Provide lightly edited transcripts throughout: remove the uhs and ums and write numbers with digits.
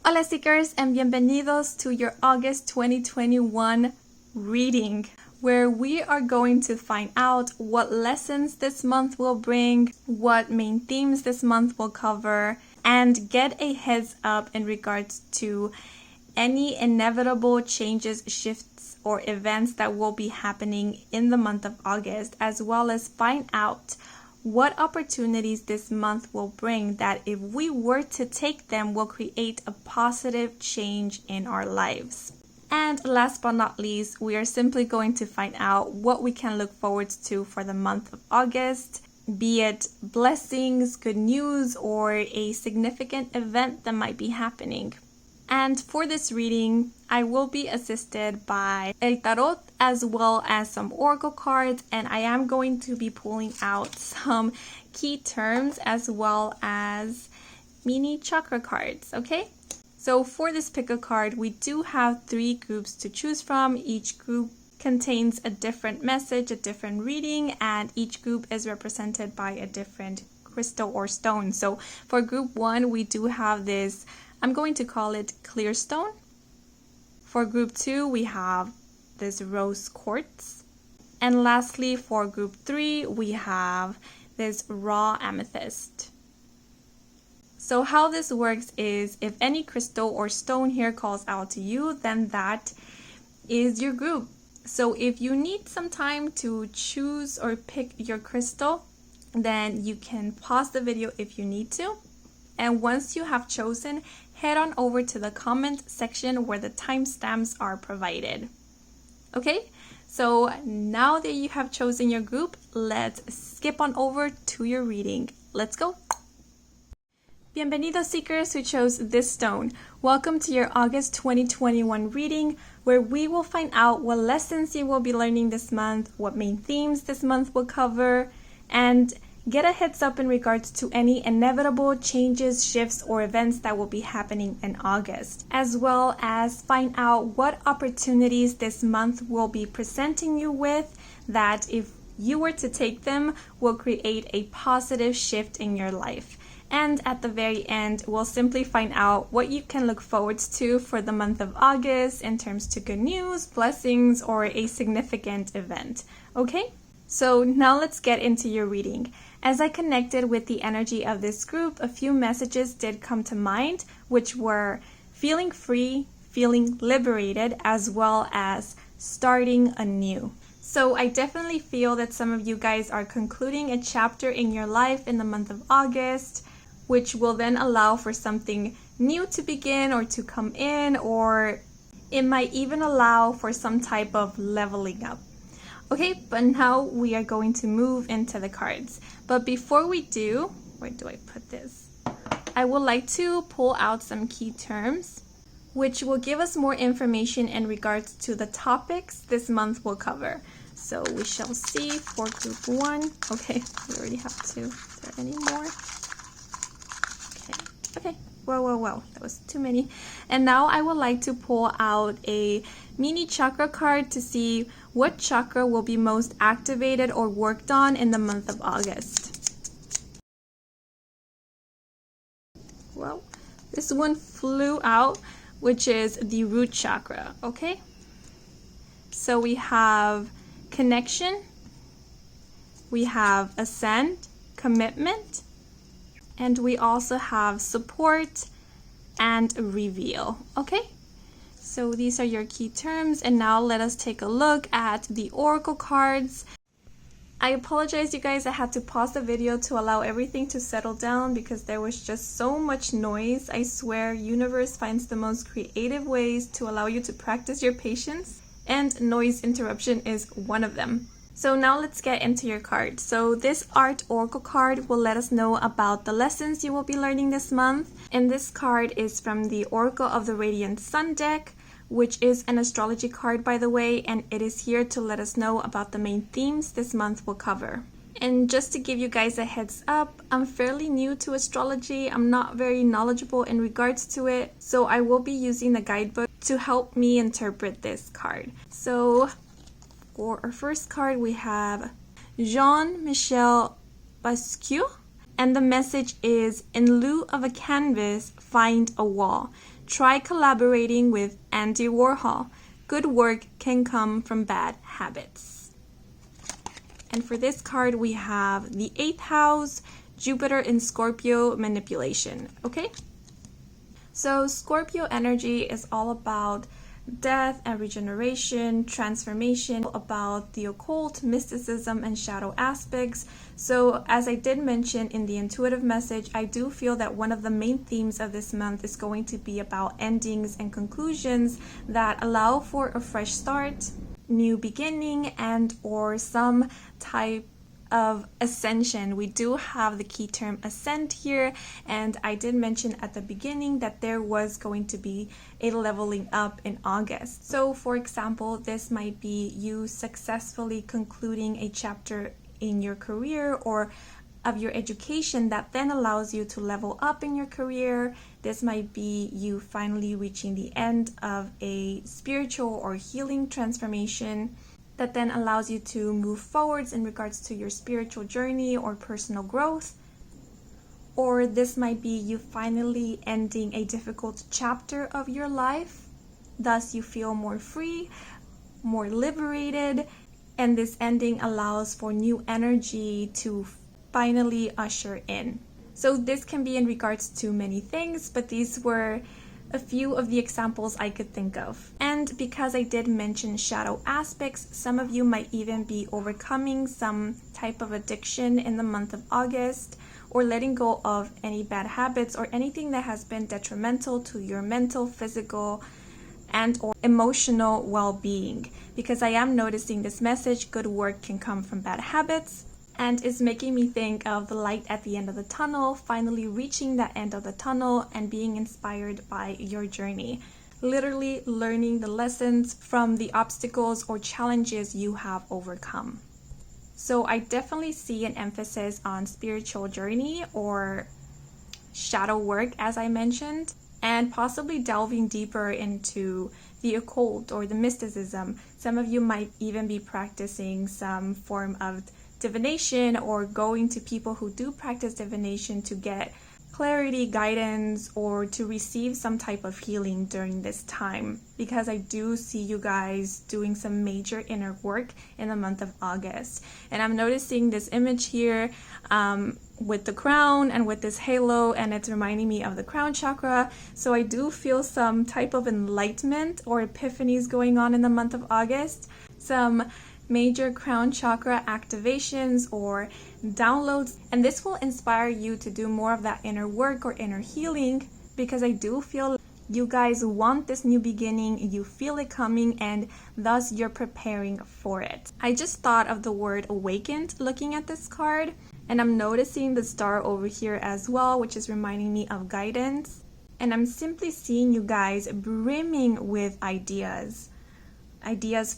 Hola Seekers, and bienvenidos to your August 2021 reading, where we are going to find out what lessons this month will bring, what main themes this month will cover, and get a heads up in regards to any inevitable changes, shifts, or events that will be happening in the month of August, as well as find out what opportunities this month will bring that if we were to take them will create a positive change in our lives. And last but not least, we are simply going to find out what we can look forward to for the month of August, be it blessings, good news, or a significant event that might be happening. And for this reading, I will be assisted by El Tarot as well as some Oracle cards, and I am going to be pulling out some key terms as well as mini chakra cards, okay? So for this pick a card, we do have 3 groups to choose from. Each group contains a different message, a different reading, and each group is represented by a different crystal or stone. So for group 1, we do have this, I'm going to call it clear stone. For group 2, we have this rose quartz. And lastly, for group 3, we have this raw amethyst. So how this works is if any crystal or stone here calls out to you, then that is your group. So if you need some time to choose or pick your crystal, then you can pause the video if you need to. And once you have chosen, head on over to the comment section where the timestamps are provided. Okay, so now that you have chosen your group, let's skip on over to your reading. Let's go. Bienvenidos Seekers who chose this stone. Welcome to your August 2021 reading, where we will find out what lessons you will be learning this month, what main themes this month will cover, and get a heads up in regards to any inevitable changes, shifts, or events that will be happening in August, as well as find out what opportunities this month will be presenting you with that if you were to take them will create a positive shift in your life. And at the very end, we'll simply find out what you can look forward to for the month of August in terms to good news, blessings, or a significant event. Okay? So now let's get into your reading. As I connected with the energy of this group, a few messages did come to mind, which were feeling free, feeling liberated, as well as starting anew. So I definitely feel that some of you guys are concluding a chapter in your life in the month of August, which will then allow for something new to begin or to come in, or it might even allow for some type of leveling up. Okay, but now we are going to move into the cards. But before we do, where do I put this? I would like to pull out some key terms, which will give us more information in regards to the topics this month will cover. So we shall see for group 1. Okay, we already have 2. Is there any more? Okay. Whoa, that was too many. And now I would like to pull out a mini chakra card to see what chakra will be most activated or worked on in the month of August. Well, this one flew out, which is the root chakra, okay? So we have connection, we have ascend, commitment, and we also have support and reveal, okay? So these are your key terms, and now let us take a look at the oracle cards. I apologize you guys, I had to pause the video to allow everything to settle down because there was just so much noise. I swear, universe finds the most creative ways to allow you to practice your patience, and noise interruption is one of them. So now let's get into your card. So this art oracle card will let us know about the lessons you will be learning this month. And this card is from the Oracle of the Radiant Sun deck, which is an astrology card by the way, and it is here to let us know about the main themes this month will cover. And just to give you guys a heads up, I'm fairly new to astrology. I'm not very knowledgeable in regards to it, so I will be using the guidebook to help me interpret this card. So for our first card, we have Jean-Michel Basquiat, and the message is, in lieu of a canvas, find a wall. Try collaborating with Andy Warhol. Good work can come from bad habits. And for this card, we have the 8th house, Jupiter in Scorpio, manipulation. Okay? So Scorpio energy is all about death and regeneration, transformation, about the occult, mysticism, and shadow aspects. So as I did mention in the intuitive message, I do feel that one of the main themes of this month is going to be about endings and conclusions that allow for a fresh start, new beginning, and or some type of ascension. We do have the key term ascend here, and I did mention at the beginning that there was going to be a leveling up in August. So for example, this might be you successfully concluding a chapter in your career or of your education that then allows you to level up in your career. This might be you finally reaching the end of a spiritual or healing transformation that then allows you to move forwards in regards to your spiritual journey or personal growth. Or this might be you finally ending a difficult chapter of your life. Thus you feel more free, more liberated, and this ending allows for new energy to finally usher in. So this can be in regards to many things, but these were a few of the examples I could think of. And because I did mention shadow aspects, some of you might even be overcoming some type of addiction in the month of August, or letting go of any bad habits or anything that has been detrimental to your mental, physical, and or emotional well-being. Because I am noticing this message, good work can come from bad habits, and is making me think of the light at the end of the tunnel, finally reaching that end of the tunnel and being inspired by your journey. Literally learning the lessons from the obstacles or challenges you have overcome. So I definitely see an emphasis on spiritual journey or shadow work, as I mentioned, and possibly delving deeper into the occult or the mysticism. Some of you might even be practicing some form of divination or going to people who do practice divination to get clarity, guidance, or to receive some type of healing during this time, because I do see you guys doing some major inner work in the month of August. And I'm noticing this image here with the crown and with this halo, and it's reminding me of the crown chakra. So I do feel some type of enlightenment or epiphanies going on in the month of August. Some major crown chakra activations or downloads, and this will inspire you to do more of that inner work or inner healing, because I do feel you guys want this new beginning, you feel it coming, and thus you're preparing for it. I just thought of the word awakened looking at this card, and I'm noticing the star over here as well, which is reminding me of guidance. And I'm simply seeing you guys brimming with ideas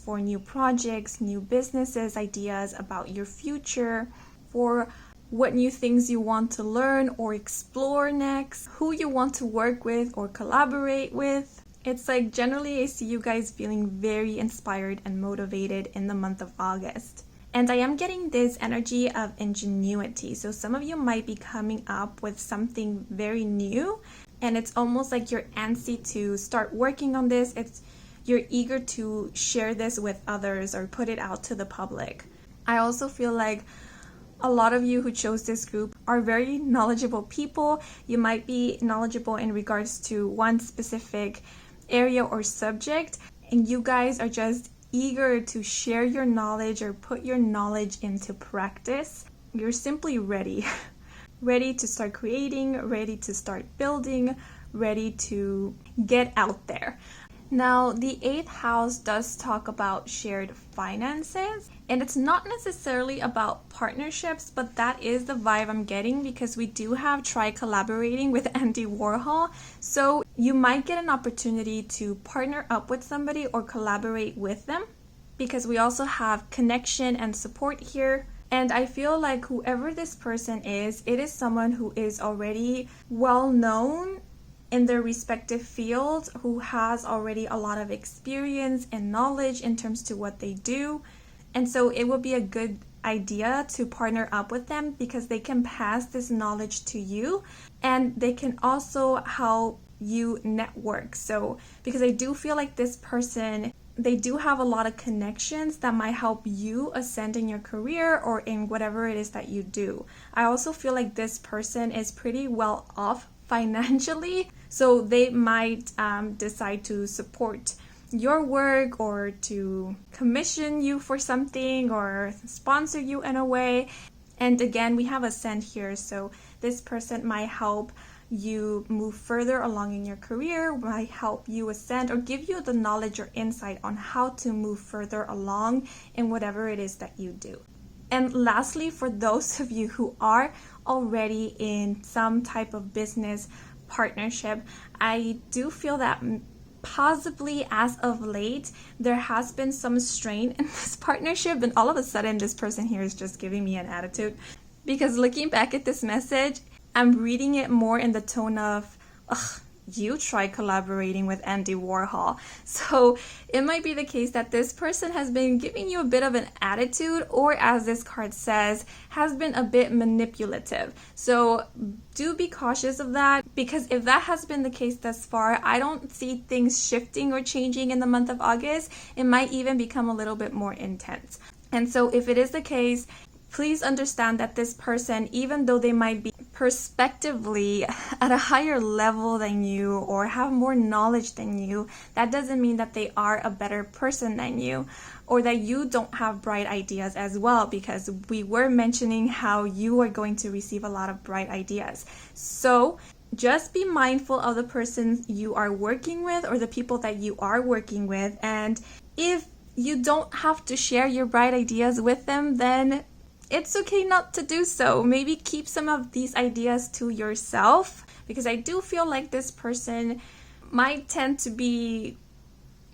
for new projects, new businesses, ideas about your future, for what new things you want to learn or explore next, who you want to work with or collaborate with. It's like generally I see you guys feeling very inspired and motivated in the month of August. And I am getting this energy of ingenuity. So some of you might be coming up with something very new, and it's almost like you're antsy to start working on this. You're eager to share this with others or put it out to the public. I also feel like a lot of you who chose this group are very knowledgeable people. You might be knowledgeable in regards to one specific area or subject, and you guys are just eager to share your knowledge or put your knowledge into practice. You're simply ready. Ready to start creating, ready to start building, ready to get out there. Now, the 8th house does talk about shared finances, and it's not necessarily about partnerships, but that is the vibe I'm getting, because we do have try collaborating with Andy Warhol. So you might get an opportunity to partner up with somebody or collaborate with them, because we also have connection and support here. And I feel like whoever this person is, it is someone who is already well known in their respective fields, who has already a lot of experience and knowledge in terms to what they do. And so it would be a good idea to partner up with them, because they can pass this knowledge to you, and they can also help you network. So, because I do feel like this person, they do have a lot of connections that might help you ascend in your career or in whatever it is that you do. I also feel like this person is pretty well off financially, so they might decide to support your work or to commission you for something or sponsor you in a way. And again, we have ascend here, so this person might help you move further along in your career, might help you ascend or give you the knowledge or insight on how to move further along in whatever it is that you do. And lastly, for those of you who are already in some type of business partnership, I do feel that possibly as of late there has been some strain in this partnership, and all of a sudden this person here is just giving me an attitude, because looking back at this message, I'm reading it more in the tone of, ugh, you try collaborating with Andy Warhol. So it might be the case that this person has been giving you a bit of an attitude, or as this card says, has been a bit manipulative. So do be cautious of that, because if that has been the case thus far, I don't see things shifting or changing in the month of August. It might even become a little bit more intense. And so if it is the case, please understand that this person, even though they might be perspectively at a higher level than you or have more knowledge than you, that doesn't mean that they are a better person than you, or that you don't have bright ideas as well, because we were mentioning how you are going to receive a lot of bright ideas. So just be mindful of the person you are working with or the people that you are working with. And if you don't have to share your bright ideas with them, then it's okay not to do so. Maybe keep some of these ideas to yourself, because I do feel like this person might tend to be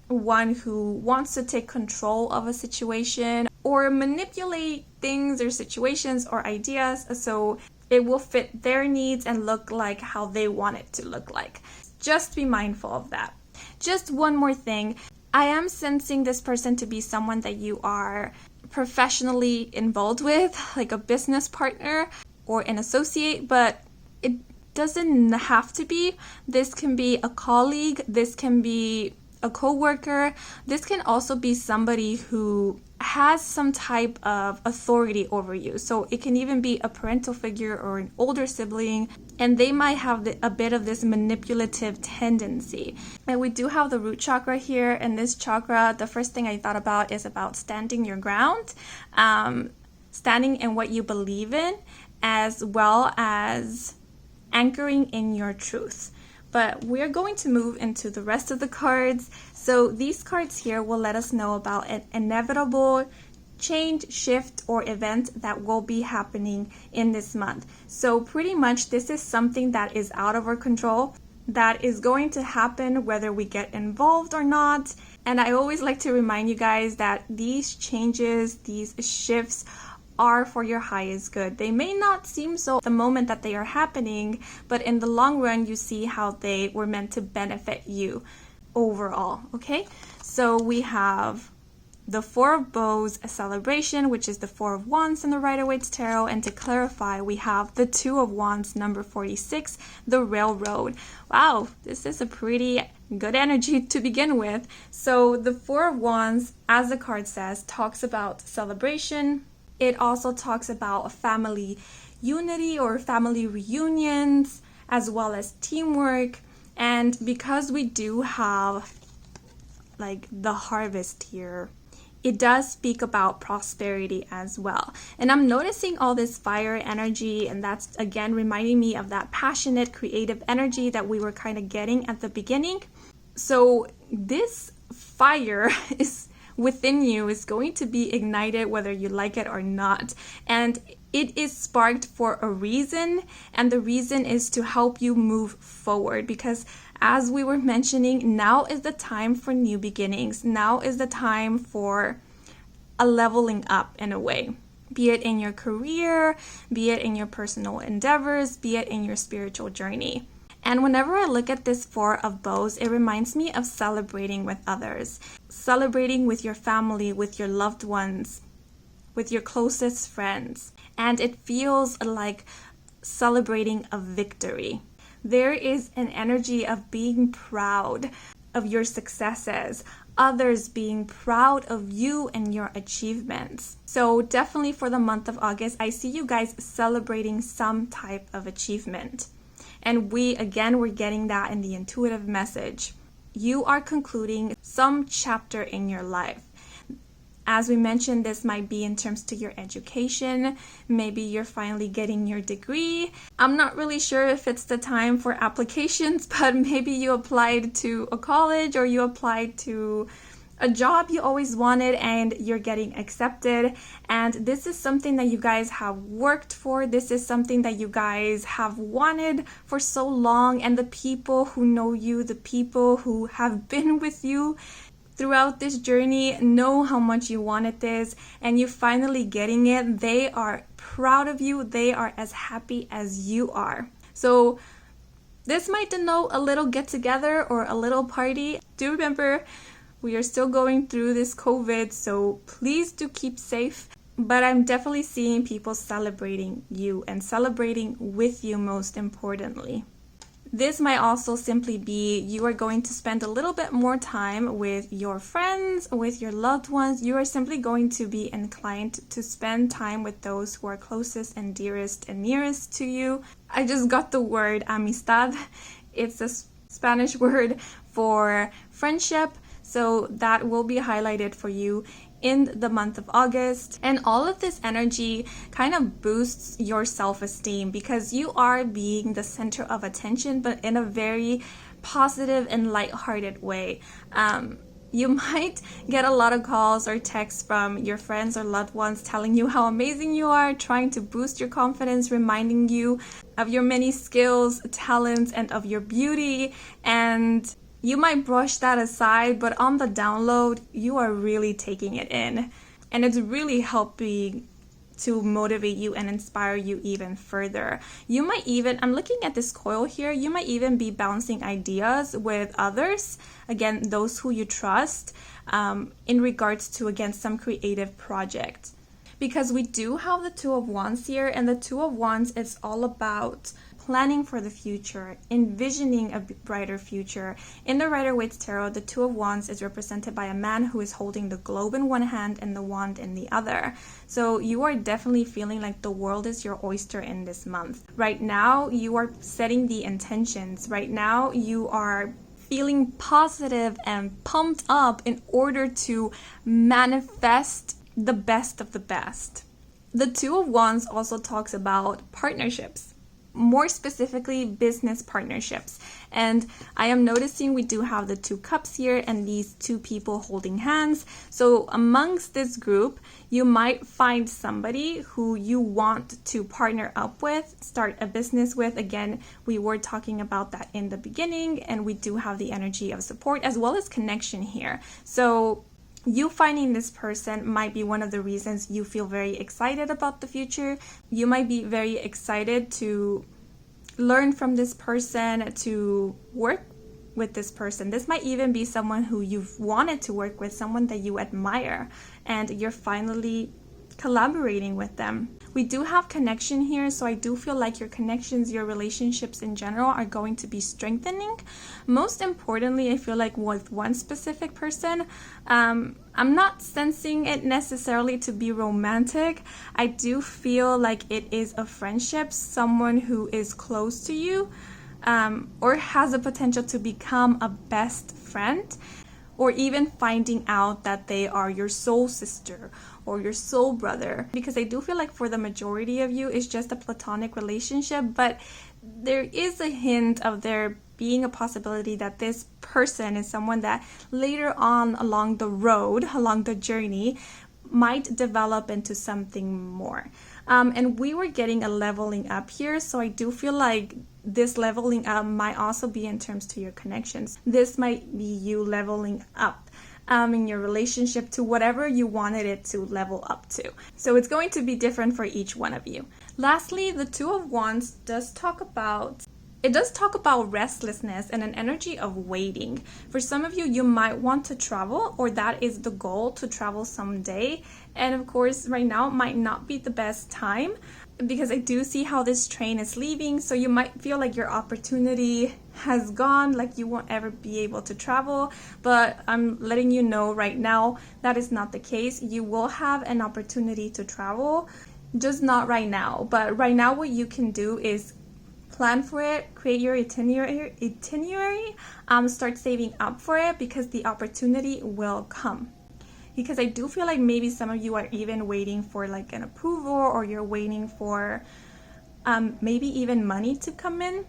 one who wants to take control of a situation or manipulate things or situations or ideas so it will fit their needs and look like how they want it to look like. Just be mindful of that. Just one more thing. I am sensing this person to be someone that you are professionally involved with, like a business partner or an associate, but it doesn't have to be. This can be a colleague, this can be a co-worker, this can also be somebody who has some type of authority over you. So it can even be a parental figure or an older sibling, and they might have a bit of this manipulative tendency. And we do have the root chakra here, and this chakra, the first thing I thought about is about standing your ground, standing in what you believe in, as well as anchoring in your truth. But we're going to move into the rest of the cards. So these cards here will let us know about an inevitable change, shift, or event that will be happening in this month. So pretty much this is something that is out of our control, that is going to happen whether we get involved or not. And I always like to remind you guys that these changes, these shifts are for your highest good. They may not seem so at the moment that they are happening, but in the long run, you see how they were meant to benefit you overall, okay? So we have the Four of Bows, a celebration, which is the Four of Wands in the Rider-Waite Tarot. And to clarify, we have the Two of Wands, number 46, the Railroad. Wow, this is a pretty good energy to begin with. So the Four of Wands, as the card says, talks about celebration. It also talks about family unity or family reunions, as well as teamwork. And because we do have like the harvest here, it does speak about prosperity as well. And I'm noticing all this fire energy, and that's again reminding me of that passionate, creative energy that we were kind of getting at the beginning. So this fire is within you is going to be ignited whether you like it or not. And it is sparked for a reason, and the reason is to help you move forward, because as we were mentioning, now is the time for new beginnings. Now is the time for a leveling up in a way, be it in your career, be it in your personal endeavors, be it in your spiritual journey. And whenever I look at this Four of Bows, it reminds me of celebrating with others, celebrating with your family, with your loved ones, with your closest friends. And it feels like celebrating a victory. There is an energy of being proud of your successes, others being proud of you and your achievements. So definitely for the month of August, I see you guys celebrating some type of achievement. And we're getting that in the intuitive message. You are concluding some chapter in your life. As we mentioned, this might be in terms to your education. Maybe you're finally getting your degree. I'm not really sure if it's the time for applications, but maybe you applied to a college or you applied to a job you always wanted and you're getting accepted. And this is something that you guys have worked for. This is something that you guys have wanted for so long. And the people who know you, the people who have been with you throughout this journey know how much you wanted this, and you finally getting it. They are proud of you. They are as happy as you are. So this might denote a little get together or a little party. Do remember, we are still going through this COVID, so please do keep safe. But I'm definitely seeing people celebrating you and celebrating with you, most importantly. This might also simply be you are going to spend a little bit more time with your friends, with your loved ones. You are simply going to be inclined to spend time with those who are closest and dearest and nearest to you. I just got the word amistad. It's a Spanish word for friendship. So that will be highlighted for you in the month of August. And all of this energy kind of boosts your self-esteem because you are being the center of attention, but in a very positive and lighthearted way. You might get a lot of calls or texts from your friends or loved ones telling you how amazing you are, trying to boost your confidence, reminding you of your many skills, talents, and of your beauty. And you might brush that aside, but on the download, you are really taking it in. And it's really helping to motivate you and inspire you even further. You might even, I'm looking at this coil here, you might even be bouncing ideas with others, again, those who you trust, in regards to, again, some creative project. Because we do have the Two of Wands here, and the Two of Wands, it's all about planning for the future, envisioning a brighter future. In the Rider-Waite Tarot, the Two of Wands is represented by a man who is holding the globe in one hand and the wand in the other. So you are definitely feeling like the world is your oyster in this month. Right now, you are setting the intentions. Right now, you are feeling positive and pumped up in order to manifest the best of the best. The Two of Wands also talks about partnerships, more specifically business partnerships. And I am noticing we do have the Two Cups here and these two people holding hands. So amongst this group, you might find somebody who you want to partner up with, start a business with. Again, we were talking about that in the beginning, and we do have the energy of support as well as connection here. So you finding this person might be one of the reasons you feel very excited about the future. You might be very excited to learn from this person, to work with this person. This might even be someone who you've wanted to work with, someone that you admire, and you're finally collaborating with them. We do have connection here, so I do feel like your connections, your relationships in general are going to be strengthening. Most importantly, I feel like with one specific person, I'm not sensing it necessarily to be romantic. I do feel like it is a friendship, someone who is close to you, or has the potential to become a best friend, or even finding out that they are your soul sister or your soul brother. Because I do feel like for the majority of you, it's just a platonic relationship, but there is a hint of there being a possibility that this person is someone that later on along the road, along the journey, might develop into something more. And we were getting a leveling up here, so I do feel like this leveling up might also be in terms to your connections. This might be you leveling up in your relationship to whatever you wanted it to level up to. So it's going to be different for each one of you. Lastly, the Two of Wands does talk about restlessness and an energy of waiting. For some of you, you might want to travel, or that is the goal, to travel someday. And of course, right now might not be the best time. because I do see how this train is leaving. So you might feel like your opportunity has gone, like you won't ever be able to travel. But I'm letting you know right now that is not the case. You will have an opportunity to travel, just not right now. But right now what you can do is plan for it, create your itinerary, start saving up for it, because the opportunity will come. Because I do feel like maybe some of you are even waiting for like an approval, or you're waiting for maybe even money to come in.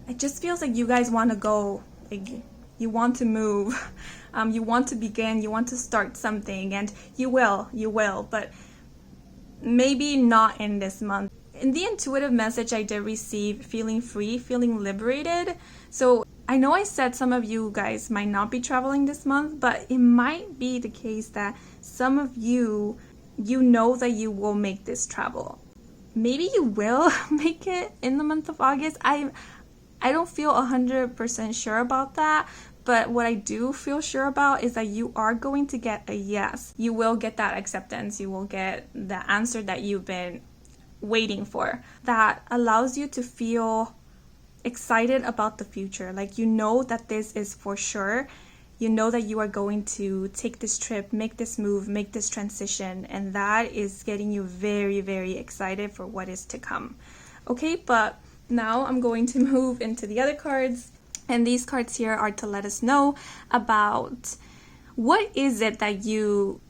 It just feels like you guys want to go, like you want to move, you want to begin, you want to start something, and you will, but maybe not in this month. In the intuitive message I did receive, feeling free, feeling liberated. So I know I said some of you guys might not be traveling this month, but it might be the case that some of you know that you will make this travel. Maybe you will make it in the month of August. I don't feel 100% sure about that, but what I do feel sure about is that you are going to get a yes. You will get that acceptance. You will get the answer that you've been waiting for, that allows you to feel excited about the future. Like, you know that this is for sure. You know that you are going to take this trip, make this move, make this transition, and that is getting you very, very excited for what is to come. Okay, but now I'm going to move into the other cards, and these cards here are to let us know about what is it that you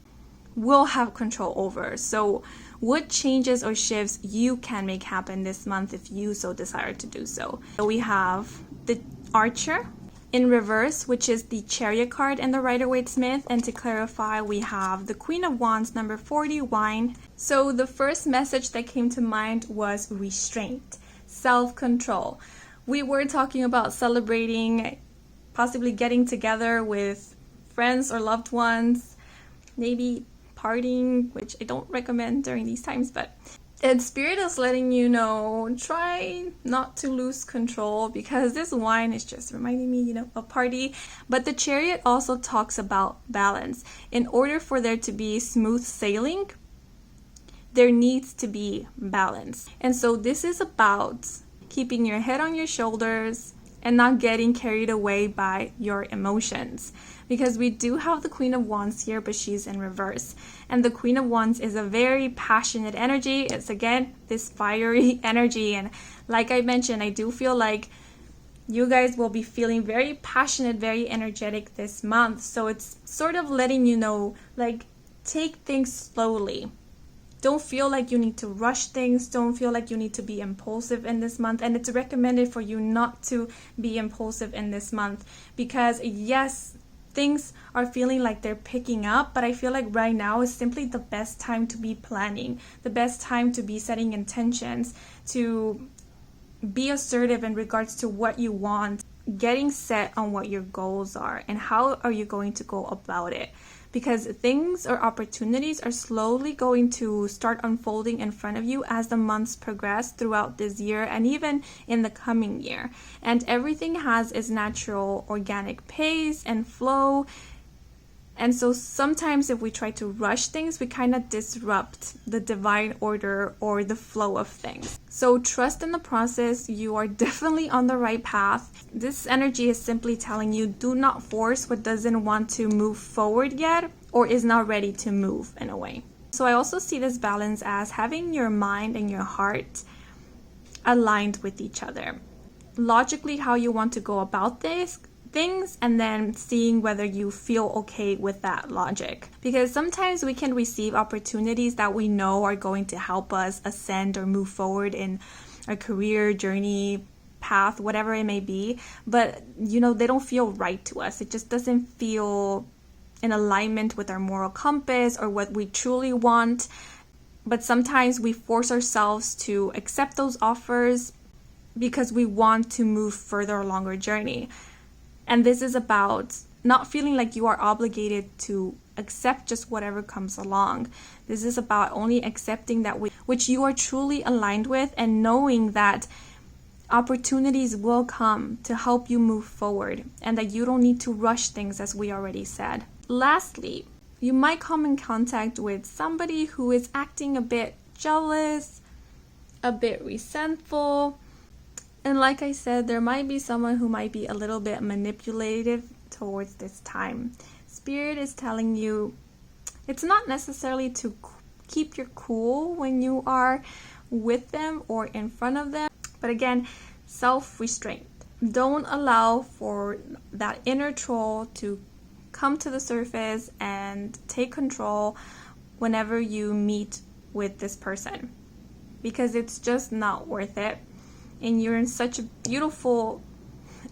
will have control over. So what changes or shifts you can make happen this month if you so desire to do so. So we have the Archer in reverse, which is the Chariot card and the Rider-Waite-Smith. And to clarify, we have the Queen of Wands, number 40, Wine. So the first message that came to mind was restraint, self-control. We were talking about celebrating, possibly getting together with friends or loved ones, maybe partying, which I don't recommend during these times, but Spirit is letting you know, try not to lose control, because this wine is just reminding me, a party. But the Chariot also talks about balance. In order for there to be smooth sailing, there needs to be balance. And so this is about keeping your head on your shoulders and not getting carried away by your emotions. Because we do have the Queen of Wands here, but she's in reverse. And the Queen of Wands is a very passionate energy. It's, again, this fiery energy. And like I mentioned, I do feel like you guys will be feeling very passionate, very energetic this month. So it's sort of letting you know, like, take things slowly. Don't feel like you need to rush things. Don't feel like you need to be impulsive in this month. And it's recommended for you not to be impulsive in this month. Because, yes, things are feeling like they're picking up, but I feel like right now is simply the best time to be planning, the best time to be setting intentions, to be assertive in regards to what you want, getting set on what your goals are, and how are you going to go about it. Because things or opportunities are slowly going to start unfolding in front of you as the months progress throughout this year and even in the coming year. And everything has its natural organic pace and flow. And so sometimes if we try to rush things, we kind of disrupt the divine order or the flow of things. So trust in the process. You are definitely on the right path. This energy is simply telling you, do not force what doesn't want to move forward yet or is not ready to move in a way. So I also see this balance as having your mind and your heart aligned with each other. Logically, how you want to go about this things, and then seeing whether you feel okay with that logic. Because sometimes we can receive opportunities that we know are going to help us ascend or move forward in our career journey, path, whatever it may be, but they don't feel right to us. It just doesn't feel in alignment with our moral compass or what we truly want. But sometimes we force ourselves to accept those offers because we want to move further along our journey. And this is about not feeling like you are obligated to accept just whatever comes along. This is about only accepting that which you are truly aligned with, and knowing that opportunities will come to help you move forward and that you don't need to rush things, as we already said. Lastly, you might come in contact with somebody who is acting a bit jealous, a bit resentful. And like I said, there might be someone who might be a little bit manipulative towards this time. Spirit is telling you it's not necessarily to keep your cool when you are with them or in front of them. But again, self-restraint. Don't allow for that inner troll to come to the surface and take control whenever you meet with this person, because it's just not worth it. And you're in such a beautiful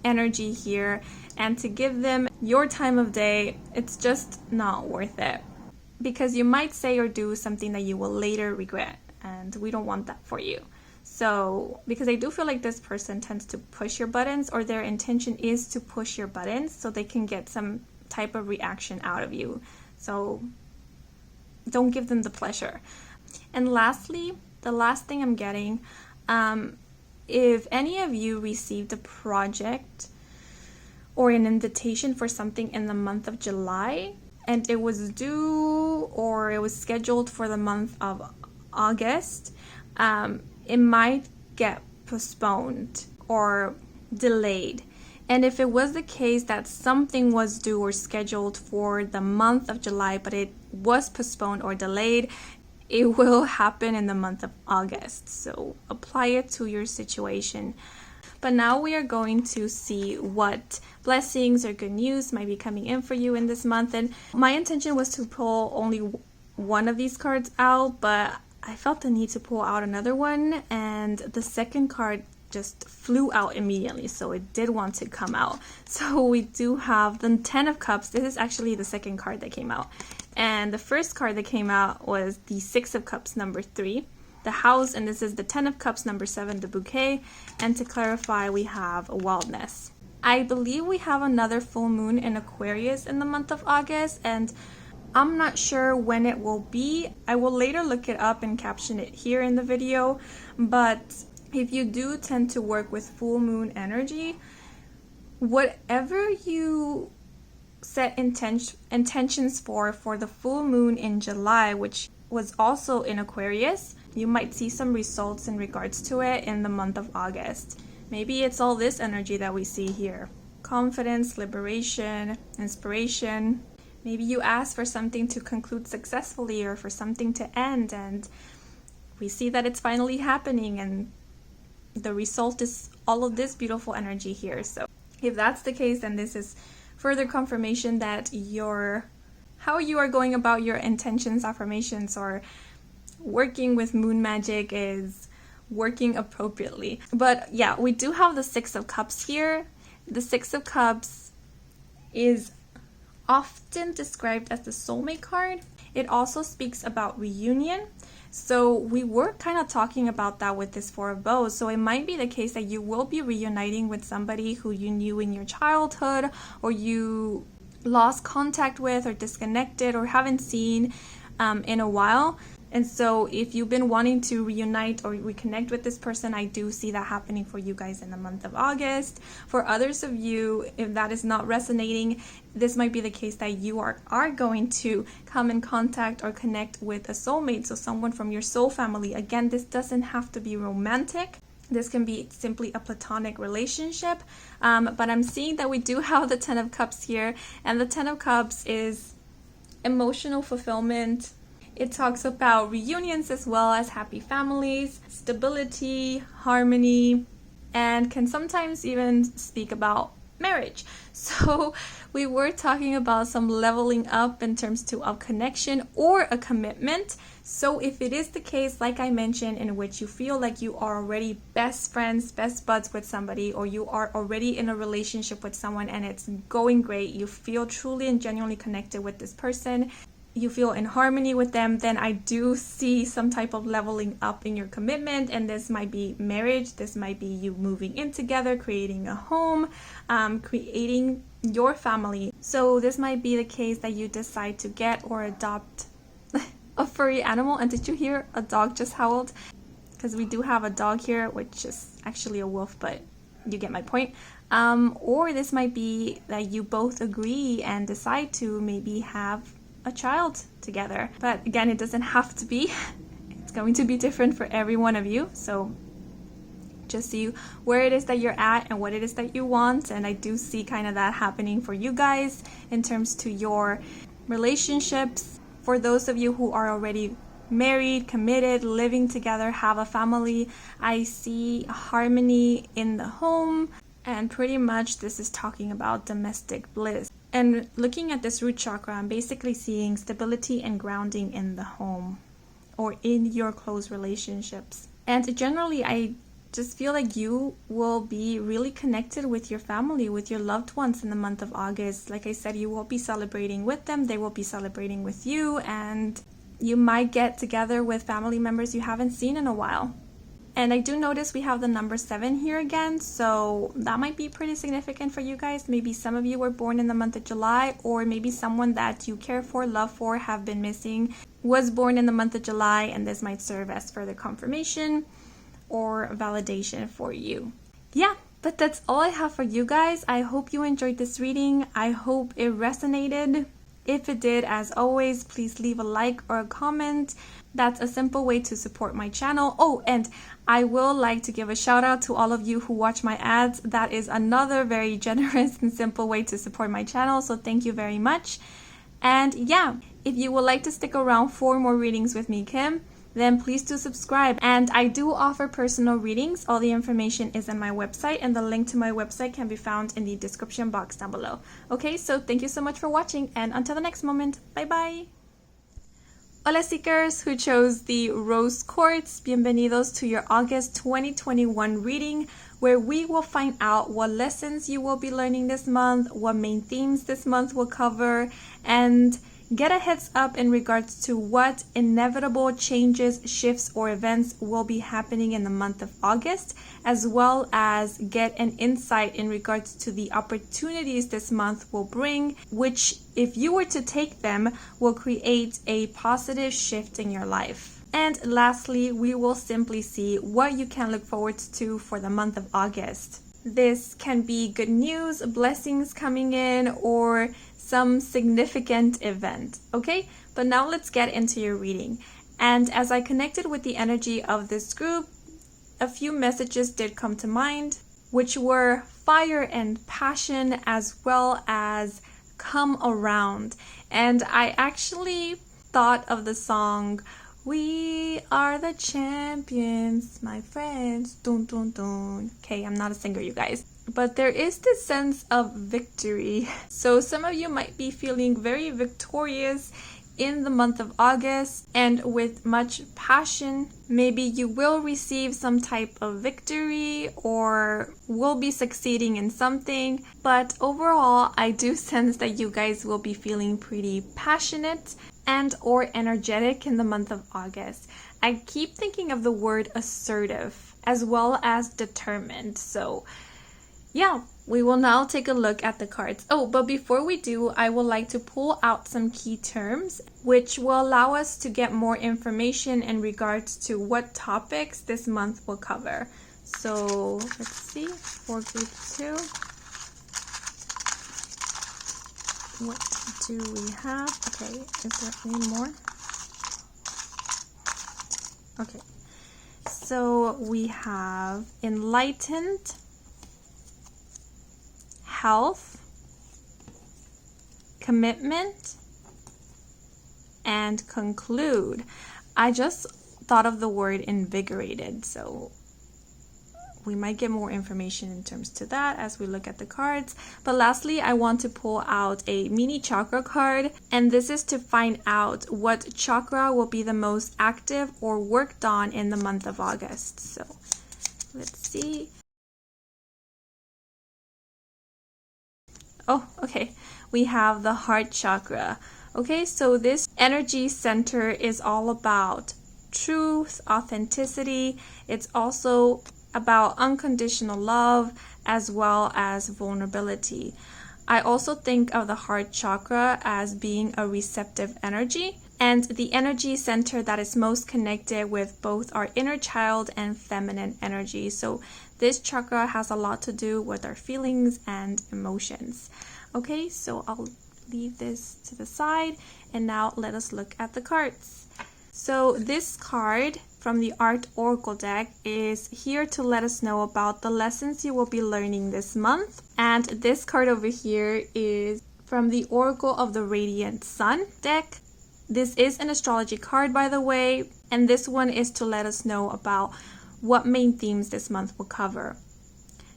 energy here, and to give them your time of day, it's just not worth it, because you might say or do something that you will later regret, and we don't want that for you. So, because I do feel like this person tends to push your buttons, or their intention is to push your buttons so they can get some type of reaction out of you. So don't give them the pleasure. And lastly, the last thing I'm getting, if any of you received a project or an invitation for something in the month of July, and it was due or it was scheduled for the month of August, it might get postponed or delayed. And if it was the case that something was due or scheduled for the month of July, but it was postponed or delayed, it will happen in the month of August. So apply it to your situation. But now we are going to see what blessings or good news might be coming in for you in this month. And my intention was to pull only one of these cards out, but I felt the need to pull out another one, and the second card just flew out immediately, so it did want to come out. So we do have the 10 of Cups. This is actually the second card that came out, and the first card that came out was the 6 of Cups, number 3, the House, and this is the 10 of Cups, number 7, the Bouquet. And to clarify, we have Wildness. I believe we have another full moon in Aquarius in the month of August, and I'm not sure when it will be. I will later look it up and caption it here in the video. But if you do tend to work with full moon energy, whatever you set intentions for the full moon in July, which was also in Aquarius, you might see some results in regards to it in the month of August. Maybe it's all this energy that we see here. Confidence, liberation, inspiration. Maybe you ask for something to conclude successfully or for something to end, and we see that it's finally happening, and the result is all of this beautiful energy here. So if that's the case, then this is further confirmation that how you are going about your intentions, affirmations, or working with moon magic is working appropriately. But yeah, we do have the 6 of Cups here. The 6 of Cups is often described as the soulmate card. It also speaks about reunion. So we were kind of talking about that with this 4 of Bows. So it might be the case that you will be reuniting with somebody who you knew in your childhood, or you lost contact with, or disconnected, or haven't seen in a while. And so if you've been wanting to reunite or reconnect with this person, I do see that happening for you guys in the month of August. For others of you, if that is not resonating, this might be the case that you are going to come in contact or connect with a soulmate, so someone from your soul family. Again, this doesn't have to be romantic. This can be simply a platonic relationship. But I'm seeing that we do have the 10 of Cups here, and the 10 of Cups is emotional fulfillment. It talks about reunions as well as happy families, stability, harmony, and can sometimes even speak about marriage. So we were talking about some leveling up in terms of connection or a commitment. So if it is the case, like I mentioned, in which you feel like you are already best friends, best buds with somebody, or you are already in a relationship with someone and it's going great, you feel truly and genuinely connected with this person, you feel in harmony with them, then I do see some type of leveling up in your commitment. And this might be marriage, this might be you moving in together, creating a home, creating your family. So this might be the case that you decide to get or adopt a furry animal. And did you hear a dog just howled? Because we do have a dog here, which is actually a wolf, but you get my point. Or this might be that you both agree and decide to maybe have a child together. But again, it doesn't have to be. It's going to be different for every one of you. So just see where it is that you're at and what it is that you want. And I do see kind of that happening for you guys in terms to your relationships. For those of you who are already married, committed, living together, have a family, I see harmony in the home. And pretty much this is talking about domestic bliss. And looking at this root chakra, I'm basically seeing stability and grounding in the home or in your close relationships. And generally, I just feel like you will be really connected with your family, with your loved ones in the month of August. Like I said, you will be celebrating with them. They will be celebrating with you. And you might get together with family members you haven't seen in a while. And I do notice we have the number 7 here again, so that might be pretty significant for you guys. Maybe some of you were born in the month of July, or maybe someone that you care for, love for, have been missing was born in the month of July, and this might serve as further confirmation or validation for you. Yeah, but that's all I have for you guys. I hope you enjoyed this reading. I hope it resonated. If it did, as always, please leave a like or a comment. That's a simple way to support my channel. Oh, and I will like to give a shout out to all of you who watch my ads. That is another very generous and simple way to support my channel. So thank you very much. And yeah, if you would like to stick around for more readings with me, Kim, then please do subscribe. And I do offer personal readings. All the information is on my website, and the link to my website can be found in the description box down below. Okay, so thank you so much for watching, and until the next moment, bye bye. Hola seekers who chose the Rose Quartz, bienvenidos to your August 2021 reading, where we will find out what lessons you will be learning this month, what main themes this month will cover, and get a heads up in regards to what inevitable changes, shifts, or events will be happening in the month of August, as well as get an insight in regards to the opportunities this month will bring, which, if you were to take them, will create a positive shift in your life. And lastly, we will simply see what you can look forward to for the month of August. This can be good news, blessings coming in, or some significant event, okay? But now let's get into your reading. And as I connected with the energy of this group, a few messages did come to mind, which were fire and passion, as well as come around. And I actually thought of the song, "We are the champions, my friends, dun dun dun." Okay, I'm not a singer, you guys. But there is this sense of victory. So some of you might be feeling very victorious in the month of August, and with much passion. Maybe you will receive some type of victory or will be succeeding in something. But overall, I do sense that you guys will be feeling pretty passionate and or energetic in the month of August. I keep thinking of the word assertive as well as determined. So yeah, we will now take a look at the cards. Oh, but before we do, I would like to pull out some key terms, which will allow us to get more information in regards to what topics this month will cover. So let's see, for group 2, what do we have? Okay, is there any more? Okay, so we have enlightened, health, commitment, and conclude. I just thought of the word invigorated, so we might get more information in terms to that as we look at the cards. But lastly, I want to pull out a mini chakra card, and this is to find out what chakra will be the most active or worked on in the month of August. So let's see. Oh, okay. We have the heart chakra. Okay, so this energy center is all about truth, authenticity. It's also about unconditional love as well as vulnerability. I also think of the heart chakra as being a receptive energy, and the energy center that is most connected with both our inner child and feminine energy. So this chakra has a lot to do with our feelings and emotions. Okay, so I'll leave this to the side, and now let us look at the cards. So this card from the Art Oracle deck is here to let us know about the lessons you will be learning this month. And this card over here is from the Oracle of the Radiant Sun deck. This is an astrology card, by the way, and this one is to let us know about what main themes this month will cover.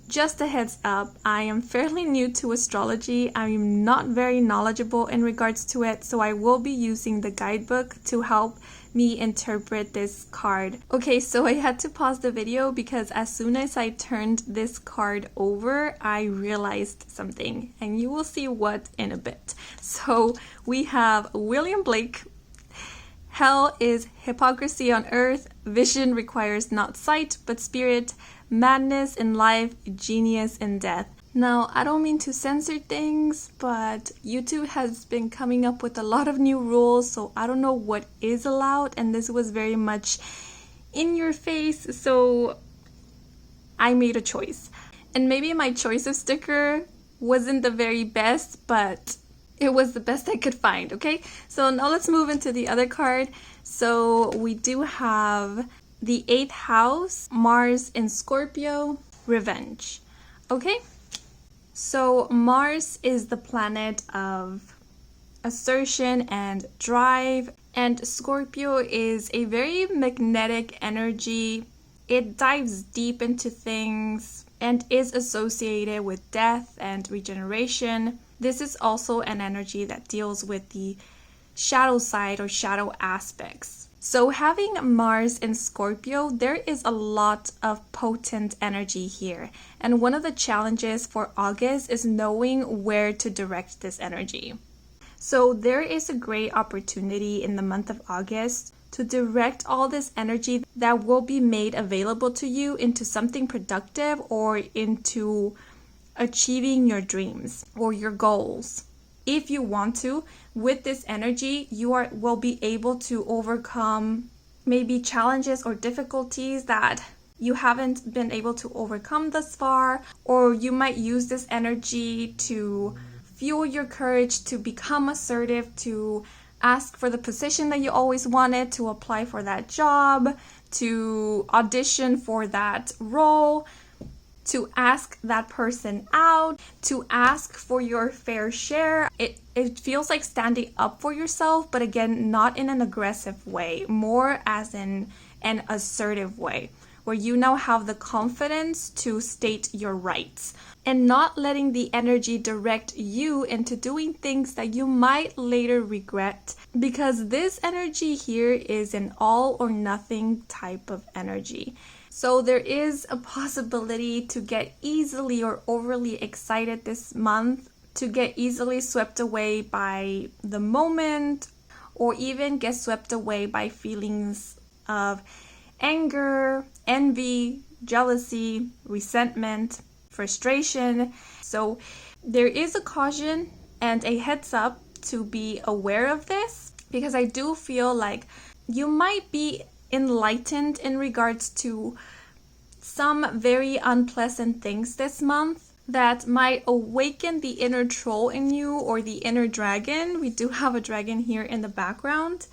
Just a heads up, I am fairly new to astrology. I'm not very knowledgeable in regards to it, so I will be using the guidebook to help me interpret this card. Okay, so I had to pause the video because as soon as I turned this card over, I realized something, and you will see what in a bit. So we have William Blake. Hell is hypocrisy on earth. Vision requires not sight, but spirit. Madness in life, genius in death. Now, I don't mean to censor things, but YouTube has been coming up with a lot of new rules, so I don't know what is allowed, and this was very much in your face, so I made a choice. And maybe my choice of sticker wasn't the very best, but it was the best I could find, okay? So now let's move into the other card. So we do have the 8th house, Mars in Scorpio, revenge. Okay? So Mars is the planet of assertion and drive, and Scorpio is a very magnetic energy. It dives deep into things and is associated with death and regeneration. This is also an energy that deals with the shadow side or shadow aspects. So having Mars in Scorpio, there is a lot of potent energy here. And one of the challenges for August is knowing where to direct this energy. So there is a great opportunity in the month of August to direct all this energy that will be made available to you into something productive or into achieving your dreams or your goals. If you want to, with this energy, you will be able to overcome maybe challenges or difficulties that you haven't been able to overcome thus far, or you might use this energy to fuel your courage to become assertive, to ask for the position that you always wanted, to apply for that job, to audition for that role, to ask that person out, to ask for your fair share. It feels like standing up for yourself, but again, not in an aggressive way, more as in an assertive way, where you now have the confidence to state your rights and not letting the energy direct you into doing things that you might later regret, because this energy here is an all or nothing type of energy. So there is a possibility to get easily or overly excited this month, to get easily swept away by the moment, or even get swept away by feelings of anger, envy, jealousy, resentment, frustration. So there is a caution and a heads up to be aware of this, because I do feel like you might be enlightened in regards to some very unpleasant things this month that might awaken the inner troll in you or the inner dragon. We do have a dragon here in the background,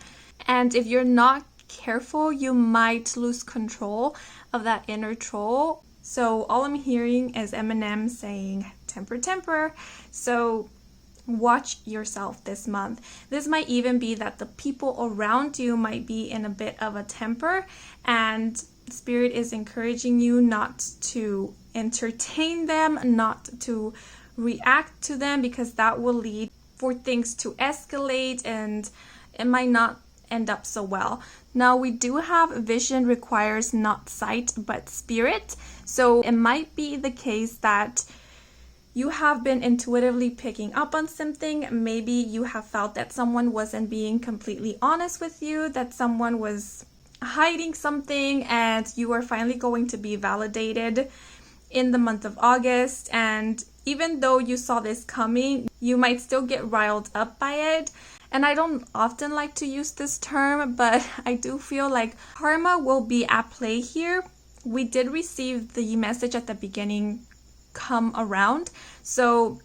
and if you're not careful, you might lose control of that inner troll. So all I'm hearing is Eminem saying temper, temper. So watch yourself this month. This might even be that the people around you might be in a bit of a temper, and Spirit is encouraging you not to entertain them, not to react to them, because that will lead for things to escalate and it might not end up so well. Now we do have vision requires not sight but spirit. So it might be the case that you have been intuitively picking up on something. Maybe you have felt that someone wasn't being completely honest with you, that someone was hiding something, and you are finally going to be validated in the month of August. And even though you saw this coming, you might still get riled up by it. And I don't often like to use this term, but I do feel like karma will be at play here. We did receive the message at the beginning, come around. So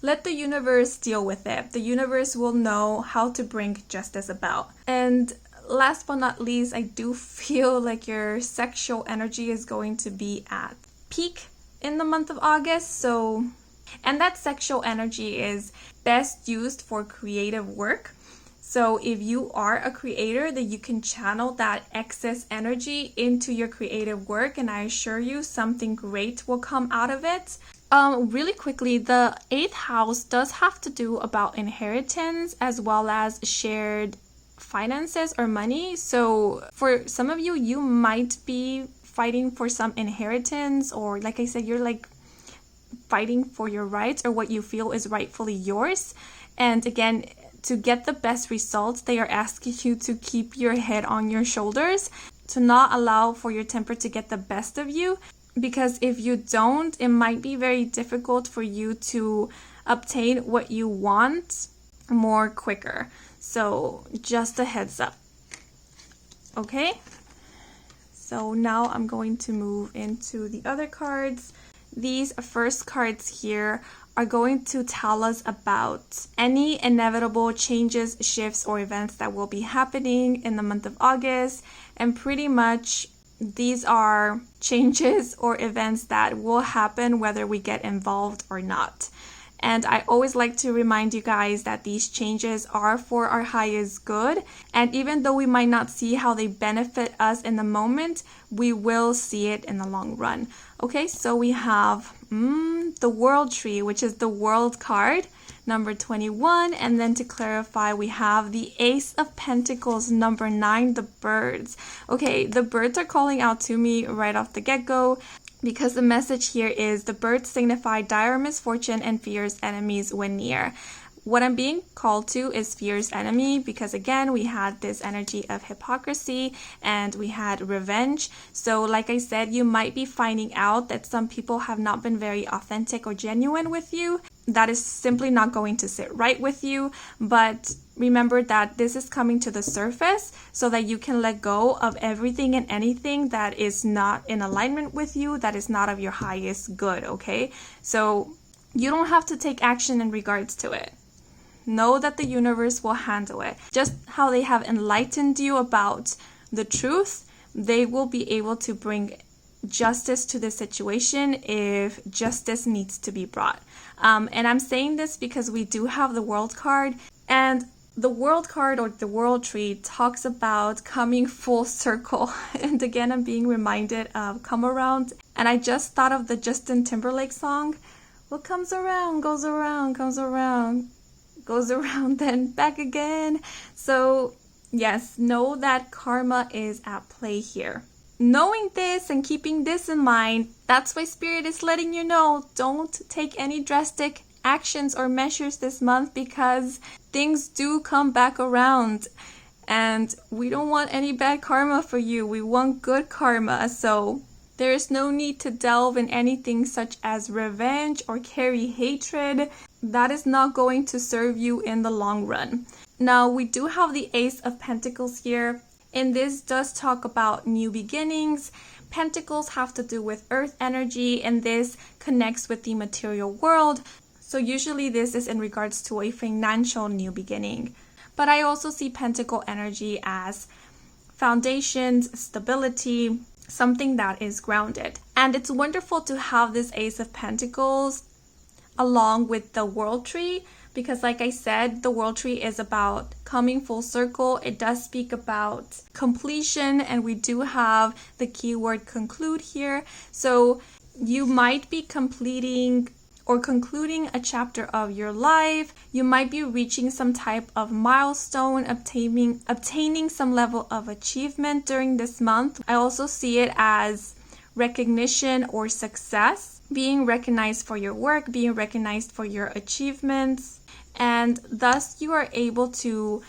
let the universe deal with it. The universe will know how to bring justice about. And last but not least, I do feel like your sexual energy is going to be at peak in the month of August. And that sexual energy is best used for creative work. So if you are a creator, then you can channel that excess energy into your creative work, and I assure you something great will come out of it. Really quickly, the 8th house does have to do about inheritance as well as shared finances or money. So for some of you, you might be fighting for some inheritance, or like I said, you're like fighting for your rights or what you feel is rightfully yours. And again, to get the best results, they are asking you to keep your head on your shoulders, to not allow for your temper to get the best of you. Because if you don't, it might be very difficult for you to obtain what you want more quicker. So just a heads up. Okay? So now I'm going to move into the other cards. These first cards here are going to tell us about any inevitable changes, shifts, or events that will be happening in the month of August. And pretty much these are changes or events that will happen whether we get involved or not. And I always like to remind you guys that these changes are for our highest good. And even though we might not see how they benefit us in the moment, we will see it in the long run. Okay, so we have the World Tree, which is the World card, number 21. And then to clarify, we have the Ace of Pentacles, number 9, the birds. Okay, the birds are calling out to me right off the get-go, because the message here is the birds signify dire misfortune and fierce enemies when near. What I'm being called to is fierce enemy, because again, we had this energy of hypocrisy and we had revenge. So like I said, you might be finding out that some people have not been very authentic or genuine with you. That is simply not going to sit right with you. But remember that this is coming to the surface so that you can let go of everything and anything that is not in alignment with you, that is not of your highest good, okay? So you don't have to take action in regards to it. Know that the universe will handle it. Just how they have enlightened you about the truth, they will be able to bring justice to the situation if justice needs to be brought. And I'm saying this because we do have the World card, and the World card or the World Tree talks about coming full circle. And again, I'm being reminded of Come Around. And I just thought of the Justin Timberlake song. What comes around, goes around, comes around, goes around, then back again. So yes, know that karma is at play here. Knowing this and keeping this in mind, that's why Spirit is letting you know, don't take any drastic actions or measures this month, because things do come back around. And we don't want any bad karma for you. We want good karma. So there is no need to delve in anything such as revenge or carry hatred. That is not going to serve you in the long run. Now, we do have the Ace of Pentacles here, and this does talk about new beginnings. Pentacles have to do with earth energy, and this connects with the material world. So usually this is in regards to a financial new beginning. But I also see Pentacle energy as foundations, stability, something that is grounded. And it's wonderful to have this Ace of Pentacles along with the World Tree, because like I said, the World Tree is about coming full circle. It does speak about completion, and we do have the keyword conclude here. So you might be completing or concluding a chapter of your life. You might be reaching some type of milestone, obtaining some level of achievement during this month. I also see it as recognition or success, being recognized for your work, being recognized for your achievements, and thus you are able to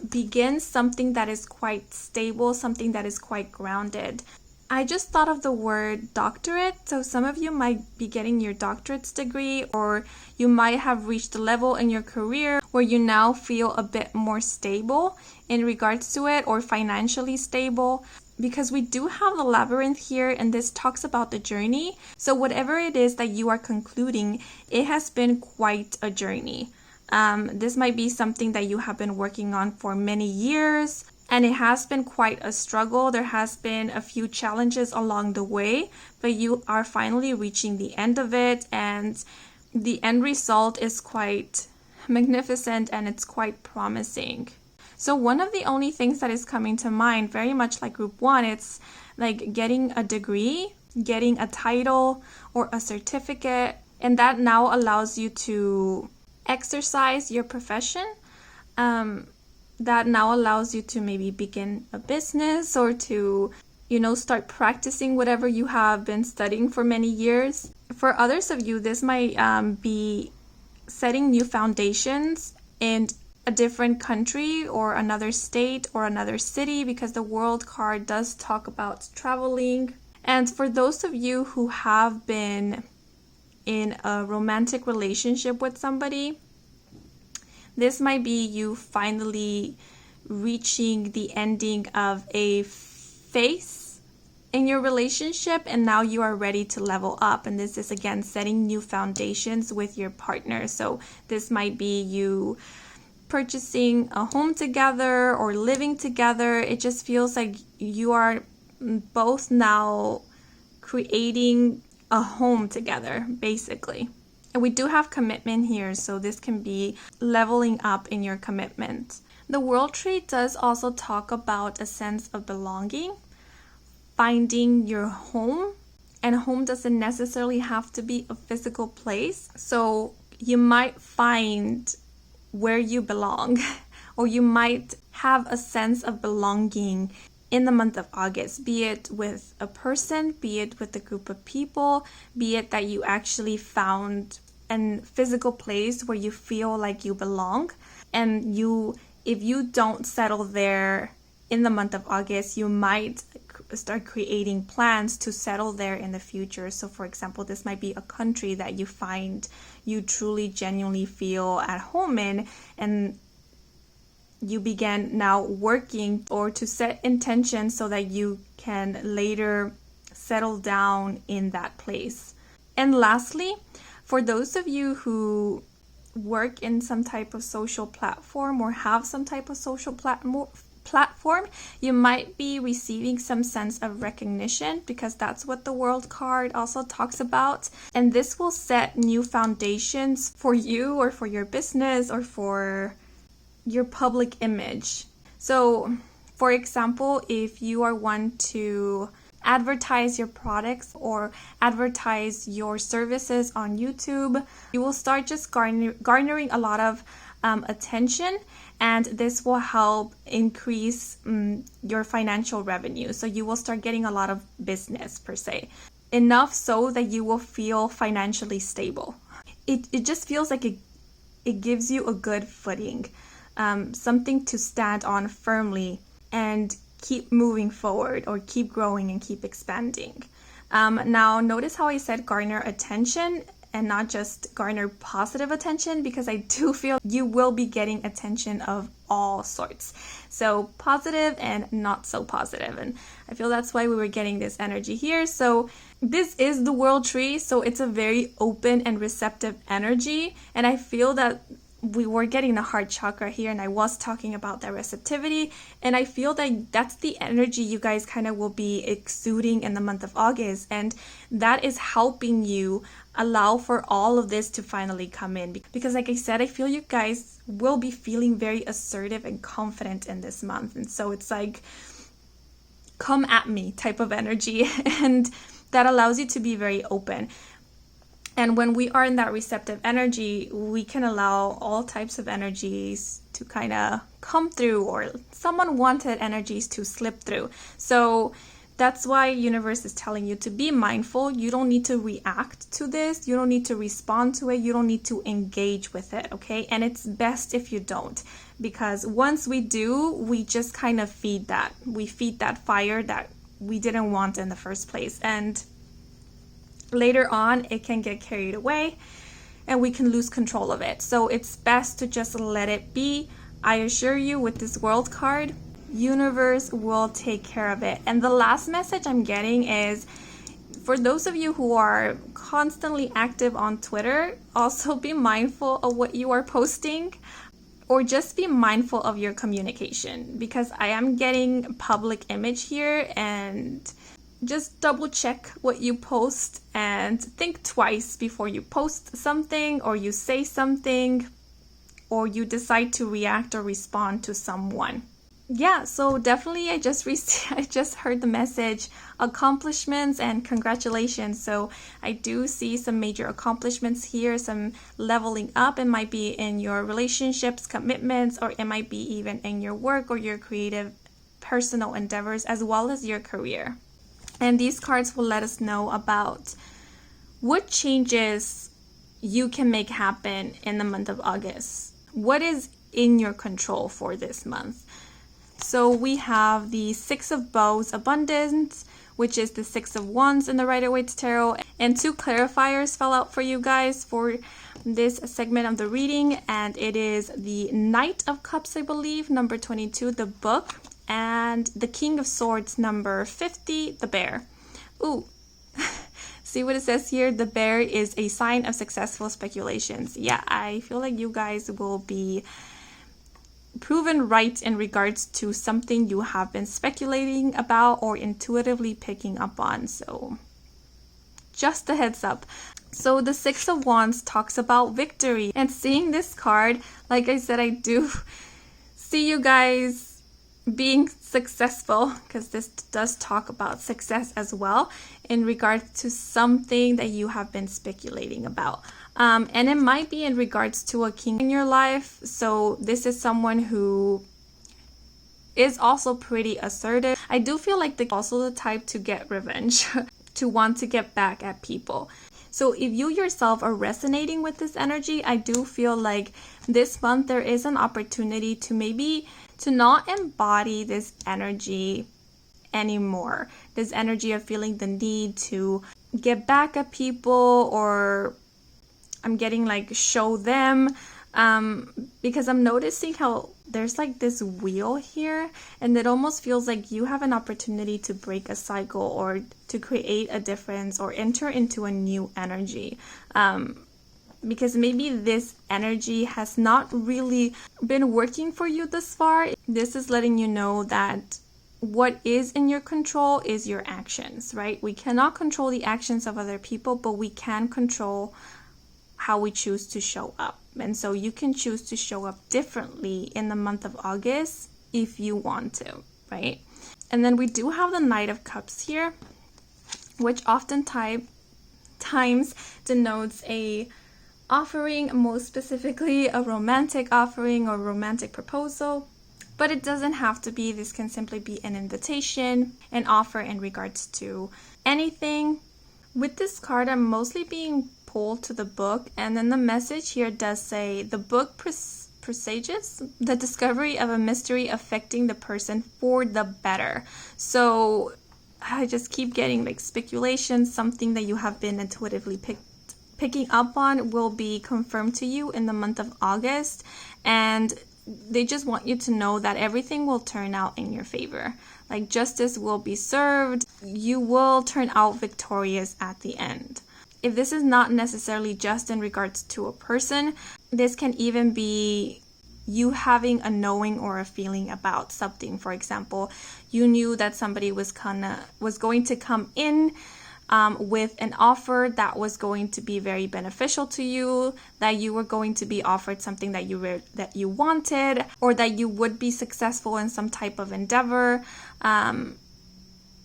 begin something that is quite stable, something that is quite grounded. I just thought of the word doctorate. So some of you might be getting your doctorate's degree, or you might have reached a level in your career where you now feel a bit more stable in regards to it, or financially stable, because we do have the labyrinth here, and this talks about the journey. So whatever it is that you are concluding, it has been quite a journey. This might be something that you have been working on for many years, And it has been quite a struggle. There has been a few challenges along the way, but you are finally reaching the end of it, and the end result is quite magnificent and it's quite promising. So one of the only things that is coming to mind, very much like group 1, it's like getting a degree, getting a title or a certificate, and that now allows you to exercise your profession. That now allows you to maybe begin a business or to, start practicing whatever you have been studying for many years. For others of you, this might be setting new foundations in a different country or another state or another city, because the World card does talk about traveling. And for those of you who have been in a romantic relationship with somebody, this might be you finally reaching the ending of a phase in your relationship, and now you are ready to level up. And this is, again, setting new foundations with your partner. So this might be you purchasing a home together or living together. It just feels like you are both now creating a home together, basically. And we do have commitment here, so this can be leveling up in your commitment. The World Tree does also talk about a sense of belonging, finding your home, and home doesn't necessarily have to be a physical place. So you might find where you belong, or you might have a sense of belonging in the month of August, be it with a person, be it with a group of people, be it that you actually found a physical place where you feel like you belong. And if you don't settle there in the month of August, you might start creating plans to settle there in the future. So for example, this might be a country that you find you truly genuinely feel at home in, and you begin now working or to set intentions so that you can later settle down in that place. And lastly, for those of you who work in some type of social platform or have some type of social platform, you might be receiving some sense of recognition, because that's what the World card also talks about. And this will set new foundations for you or for your business or for your public image. So, for example, if you are one to advertise your products or advertise your services on YouTube, you will start just garnering a lot of attention, and this will help increase your financial revenue. So you will start getting a lot of business per se, enough so that you will feel financially stable. It just feels like it gives you a good footing, something to stand on firmly and keep moving forward, or keep growing and keep expanding. Now, notice how I said garner attention and not just garner positive attention, because I do feel you will be getting attention of all sorts. So positive and not so positive. And I feel that's why we were getting this energy here. So this is the World Tree, so it's a very open and receptive energy. And I feel that we were getting the heart chakra here, and I was talking about that receptivity, and I feel that that's the energy you guys kind of will be exuding in the month of August, and that is helping you allow for all of this to finally come in, because like I said, I feel you guys will be feeling very assertive and confident in this month. And so it's like, come at me type of energy, and that allows you to be very open. And when we are in that receptive energy, we can allow all types of energies to kind of come through, or someone wanted energies to slip through. So that's why universe is telling you to be mindful. You don't need to react to this. You don't need to respond to it. You don't need to engage with it, okay? And it's best if you don't, because once we do, we just kind of feed that. We feed that fire that we didn't want in the first place. And later on, it can get carried away and we can lose control of it. So it's best to just let it be. I assure you, with this World card, universe will take care of it. And the last message I'm getting is, for those of you who are constantly active on Twitter, also be mindful of what you are posting. or just be mindful of your communication, because I am getting public image here, and just double check what you post and think twice before you post something or you say something or you decide to react or respond to someone. Yeah, so definitely I just heard the message accomplishments and congratulations. So I do see some major accomplishments here, some leveling up. It might be in your relationships, commitments, or it might be even in your work or your creative personal endeavors, as well as your career. And these cards will let us know about what changes you can make happen in the month of August. What is in your control for this month? So we have the Six of Bows, Abundance, which is the Six of Wands in the Rider-Waite Tarot. And two clarifiers fell out for you guys for this segment of the reading. And it is the Knight of Cups, I believe, number 22, the book. And the King of Swords, number 50, the bear. Ooh, see what it says here? The bear is a sign of successful speculations. Yeah, I feel like you guys will be proven right in regards to something you have been speculating about or intuitively picking up on. So just a heads up. So the Six of Wands talks about victory. And seeing this card, like I said, I do see you guys being successful, because this does talk about success as well in regards to something that you have been speculating about. And it might be in regards to a king in your life. So this is someone who is also pretty assertive. I do feel like they're also the type to get revenge, to want to get back at people. So if you yourself are resonating with this energy, I do feel like this month there is an opportunity to maybe to not embody this energy anymore. This energy of feeling the need to get back at people, or I'm getting like show them, because I'm noticing how there's like this wheel here, and it almost feels like you have an opportunity to break a cycle or to create a difference or enter into a new energy. Because maybe this energy has not really been working for you thus far. This is letting you know that what is in your control is your actions, right? We cannot control the actions of other people, but we can control how we choose to show up. And so you can choose to show up differently in the month of August if you want to, right? And then we do have the Knight of Cups here, which oftentimes denotes a offering, most specifically a romantic offering or romantic proposal. But it doesn't have to be. This can simply be an invitation, an offer in regards to anything. With this card, I'm mostly being pulled to the book, and then the message here does say the book presages the discovery of a mystery affecting the person for the better. So I just keep getting like speculation, something that you have been intuitively picking up on will be confirmed to you in the month of August, and they just want you to know that everything will turn out in your favor. Like justice will be served. You will turn out victorious at the end. If this is not necessarily just in regards to a person, this can even be you having a knowing or a feeling about something. For example, you knew that somebody was going to come in with an offer that was going to be very beneficial to you, that you were going to be offered something that you wanted, or that you would be successful in some type of endeavor.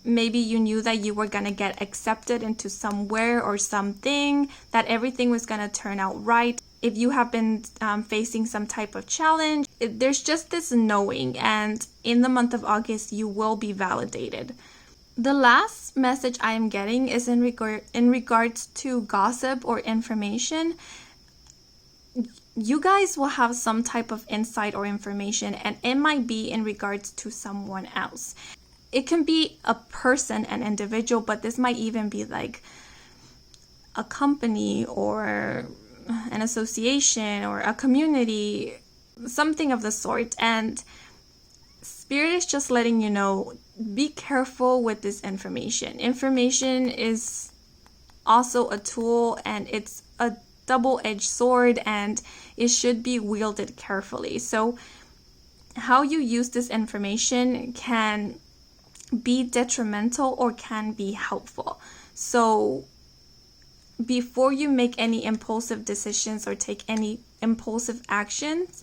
Maybe you knew that you were going to get accepted into somewhere or something, that everything was going to turn out right. If you have been facing some type of challenge, there's just this knowing, and in the month of August, you will be validated. The last message I am getting is in regards to gossip or information. You guys will have some type of insight or information, and it might be in regards to someone else. It can be a person, an individual, but this might even be like a company or an association or a community, something of the sort. And Spirit is just letting you know, be careful with this information. Information is also a tool, and it's a double-edged sword, and it should be wielded carefully. So how you use this information can be detrimental or can be helpful. So before you make any impulsive decisions or take any impulsive actions,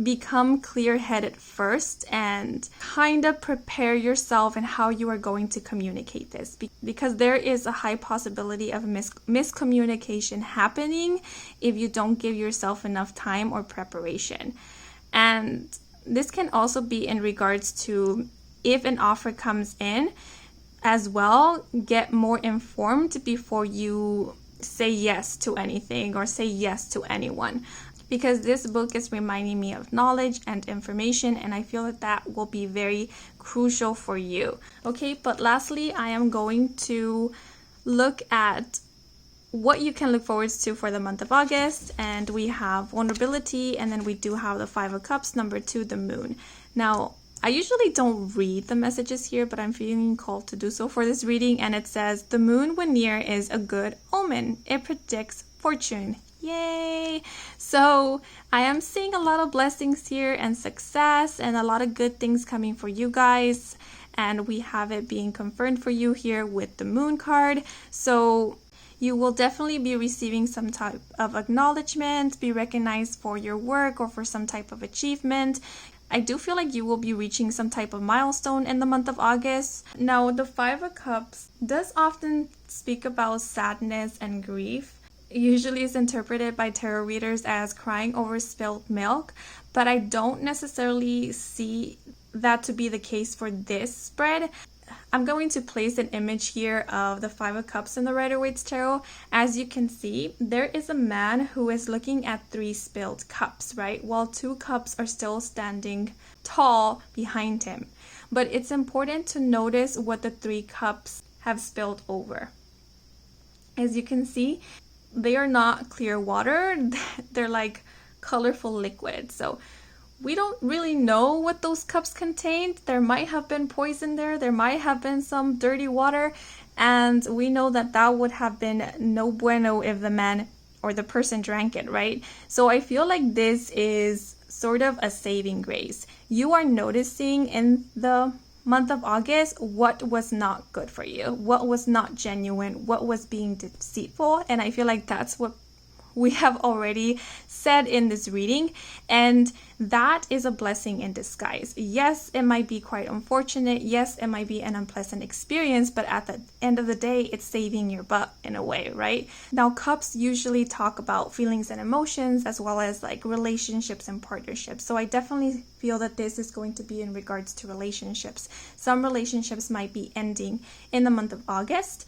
become clear-headed first and kind of prepare yourself and how you are going to communicate this, because there is a high possibility of miscommunication happening if you don't give yourself enough time or preparation. And this can also be in regards to if an offer comes in as well, get more informed before you say yes to anything or say yes to anyone, because this book is reminding me of knowledge and information, and I feel that will be very crucial for you. Okay, but lastly, I am going to look at what you can look forward to for the month of August, and we have vulnerability, and then we do have the 5 of Cups, number 2, the moon. Now, I usually don't read the messages here, but I'm feeling called to do so for this reading, and it says, the moon when near is a good omen. It predicts fortune. Yay! So I am seeing a lot of blessings here and success and a lot of good things coming for you guys, and we have it being confirmed for you here with the moon card. So you will definitely be receiving some type of acknowledgement, be recognized for your work or for some type of achievement. I do feel like you will be reaching some type of milestone in the month of August. Now, the 5 of Cups does often speak about sadness and grief. It usually is interpreted by tarot readers as crying over spilled milk, but I don't necessarily see that to be the case for this spread. I'm going to place an image here of the 5 of Cups in the Rider-Waite's Tarot. As you can see, there is a man who is looking at 3 spilled cups, right? While 2 cups are still standing tall behind him. But it's important to notice what the 3 cups have spilled over. As you can see, they are not clear water. They're like colorful liquid. So we don't really know what those cups contained. There might have been poison there. There might have been some dirty water. And we know that that would have been no bueno if the man or the person drank it, right? So I feel like this is sort of a saving grace. You are noticing in the month of August what was not good for you, what was not genuine, what was being deceitful. And I feel like that's what we have already said in this reading, and that is a blessing in disguise. Yes, it might be quite unfortunate. Yes, it might be an unpleasant experience, but at the end of the day, it's saving your butt in a way, right? Now, cups usually talk about feelings and emotions as well as like relationships and partnerships. So I definitely feel that this is going to be in regards to relationships. Some relationships might be ending in the month of August,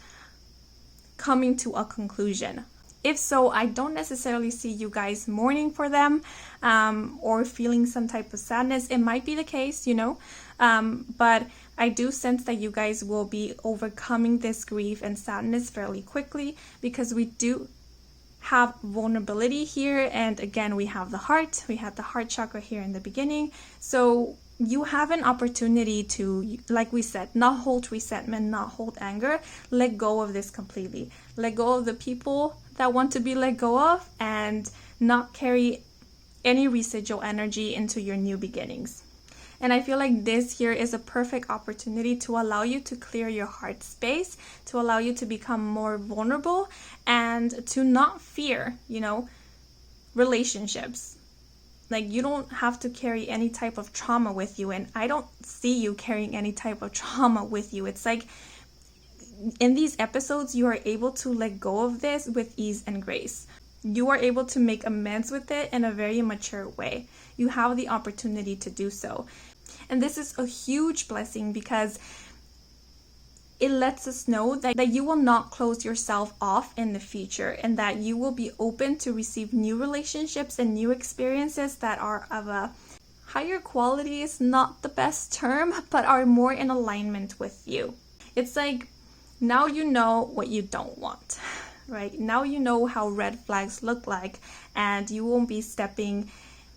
coming to a conclusion. If so, I don't necessarily see you guys mourning for them or feeling some type of sadness. It might be the case, you know, but I do sense that you guys will be overcoming this grief and sadness fairly quickly, because we do have vulnerability here. And again, we have the heart. We had the heart chakra here in the beginning. So you have an opportunity to, like we said, not hold resentment, not hold anger, let go of this completely. Let go of the people that want to be let go of, and not carry any residual energy into your new beginnings. And I feel like this here is a perfect opportunity to allow you to clear your heart space, to allow you to become more vulnerable, and to not fear, you know, relationships. Like, you don't have to carry any type of trauma with you, and I don't see you carrying any type of trauma with you. It's like, in these episodes, you are able to let go of this with ease and grace. You are able to make amends with it in a very mature way. You have the opportunity to do so. And this is a huge blessing, because it lets us know that you will not close yourself off in the future, and that you will be open to receive new relationships and new experiences that are of a higher quality, is not the best term, but are more in alignment with you. It's like, now you know what you don't want, right? Now you know how red flags look like, and you won't be stepping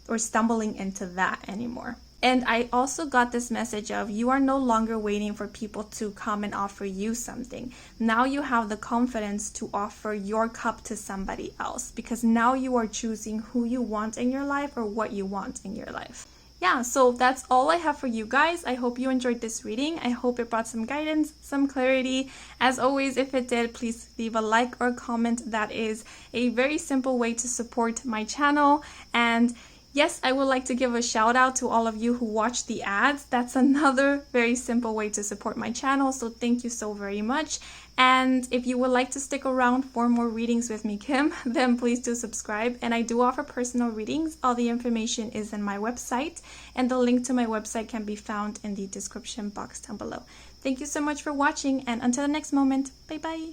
or stumbling into that anymore. And I also got this message of you are no longer waiting for people to come and offer you something. Now you have the confidence to offer your cup to somebody else, because now you are choosing who you want in your life or what you want in your life. Yeah, so that's all I have for you guys. I hope you enjoyed this reading. I hope it brought some guidance, some clarity. As always, if it did, please leave a like or a comment. That is a very simple way to support my channel. And yes, I would like to give a shout out to all of you who watch the ads. That's another very simple way to support my channel. So thank you so very much. And if you would like to stick around for more readings with me, Kim, then please do subscribe. And I do offer personal readings. All the information is in my website, and the link to my website can be found in the description box down below. Thank you so much for watching, and until the next moment, bye bye.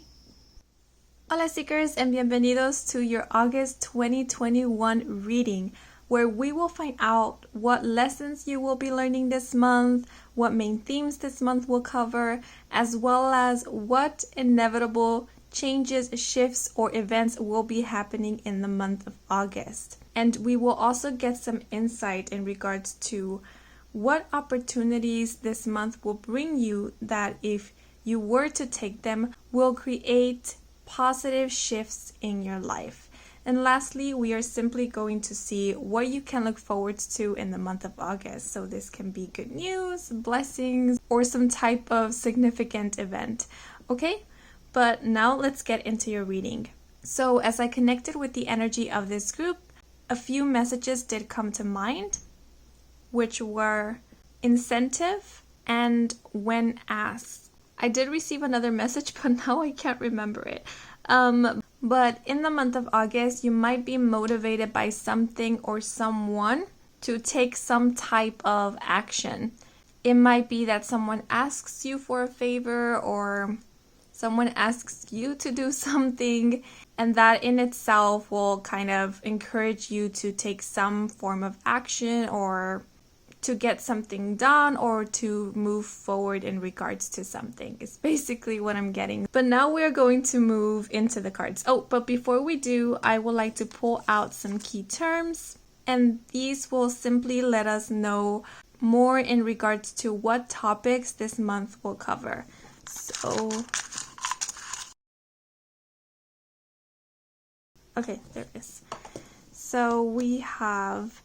Hola seekers, and bienvenidos to your August 2021 reading, where we will find out what lessons you will be learning this month, what main themes this month will cover, as well as what inevitable changes, shifts, or events will be happening in the month of August. And we will also get some insight in regards to what opportunities this month will bring you that, if you were to take them, will create positive shifts in your life. And lastly, we are simply going to see what you can look forward to in the month of August. So this can be good news, blessings, or some type of significant event. Okay, but now let's get into your reading. So as I connected with the energy of this group, a few messages did come to mind, which were incentive and when asked. I did receive another message, but now I can't remember it. But in the month of August, you might be motivated by something or someone to take some type of action. It might be that someone asks you for a favor, or someone asks you to do something, and that in itself will kind of encourage you to take some form of action, or to get something done, or to move forward in regards to something. It's basically what I'm getting. But now we're going to move into the cards. Oh, but before we do, I would like to pull out some key terms, and these will simply let us know more in regards to what topics this month will cover. So, okay, there it is. So we have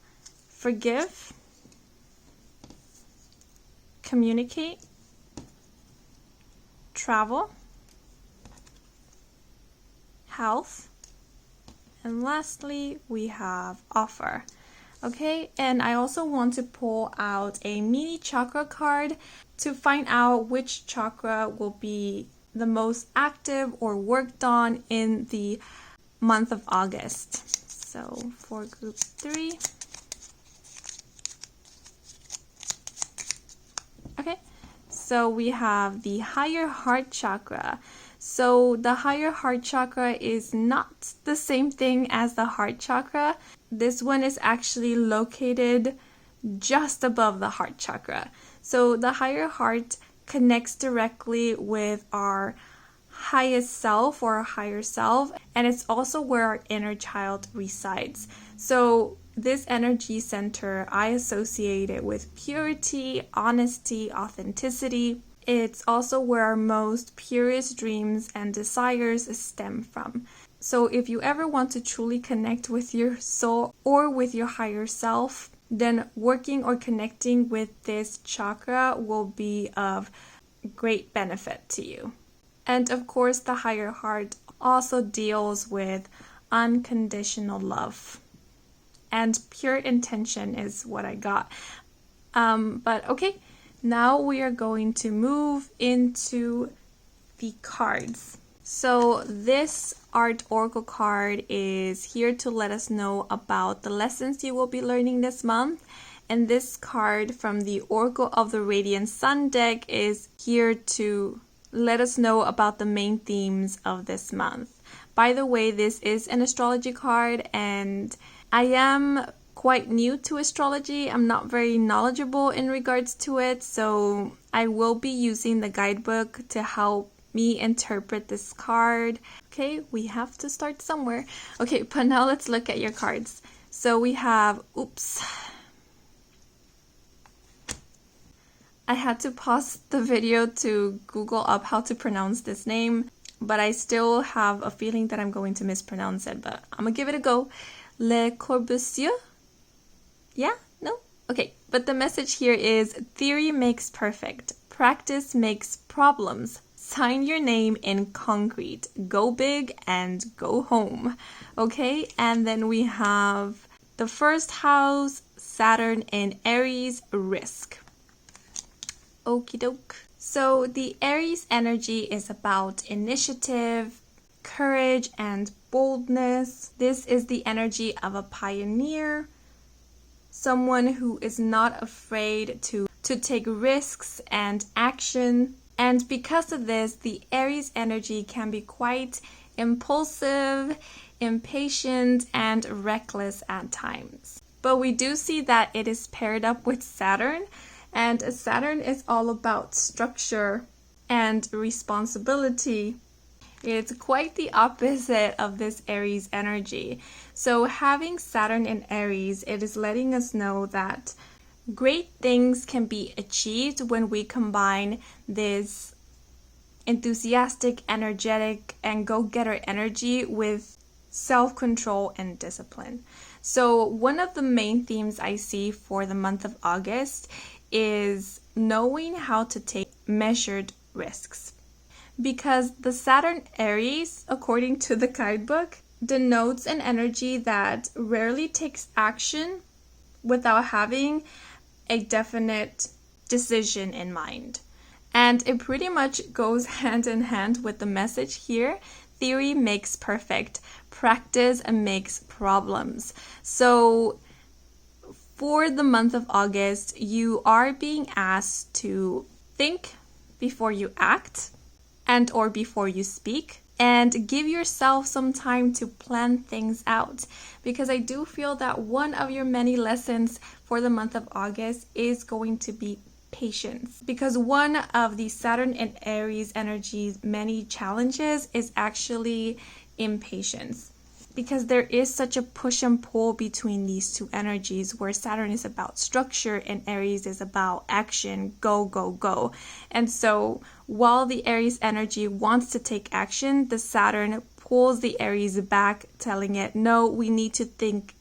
forgive, communicate, travel, health, and lastly we have offer. Okay, and I also want to pull out a mini chakra card to find out which chakra will be the most active or worked on in the month of August. So for group 3. Okay, so we have the higher heart chakra. So the higher heart chakra is not the same thing as the heart chakra. This one is actually located just above the heart chakra. So the higher heart connects directly with our highest self or our higher self, and it's also where our inner child resides. So this energy center, I associate it with purity, honesty, authenticity. It's also where our most purest dreams and desires stem from. So if you ever want to truly connect with your soul or with your higher self, then working or connecting with this chakra will be of great benefit to you. And of course, the higher heart also deals with unconditional love. And pure intention is what I got. But okay, now we are going to move into the cards. So this art oracle card is here to let us know about the lessons you will be learning this month. And this card from the Oracle of the Radiant Sun deck is here to let us know about the main themes of this month. By the way, this is an astrology card, and I am quite new to astrology. I'm not very knowledgeable in regards to it, so I will be using the guidebook to help me interpret this card. Okay, we have to start somewhere. Okay, but now let's look at your cards. So we have, oops. I had to pause the video to Google up how to pronounce this name, but I still have a feeling that I'm going to mispronounce it, but I'm gonna give it a go. Le Corbusier? Yeah? No? Okay, but the message here is theory makes perfect. Practice makes problems. Sign your name in concrete. Go big and go home. Okay, and then we have the first house, Saturn in Aries, risk. Okie doke. So the Aries energy is about initiative, courage, and boldness. This is the energy of a pioneer, someone who is not afraid to take risks and action. And because of this, the Aries energy can be quite impulsive, impatient, and reckless at times. But we do see that it is paired up with Saturn, and Saturn is all about structure and responsibility. It's quite the opposite of this Aries energy. So having Saturn in Aries, it is letting us know that great things can be achieved when we combine this enthusiastic, energetic, and go-getter energy with self-control and discipline. So one of the main themes I see for the month of August is knowing how to take measured risks. Because the Saturn Aries, according to the guidebook, denotes an energy that rarely takes action without having a definite decision in mind. And it pretty much goes hand in hand with the message here. Theory makes perfect. Practice makes problems. So for the month of August, you are being asked to think before you act and or before you speak, and give yourself some time to plan things out, because I do feel that one of your many lessons for the month of August is going to be patience, because one of the Saturn and Aries energies many challenges is actually impatience, because there is such a push and pull between these two energies, where Saturn is about structure and Aries is about action, go, go, go. And so while the Aries energy wants to take action, the Saturn pulls the Aries back, telling it, no, we need to think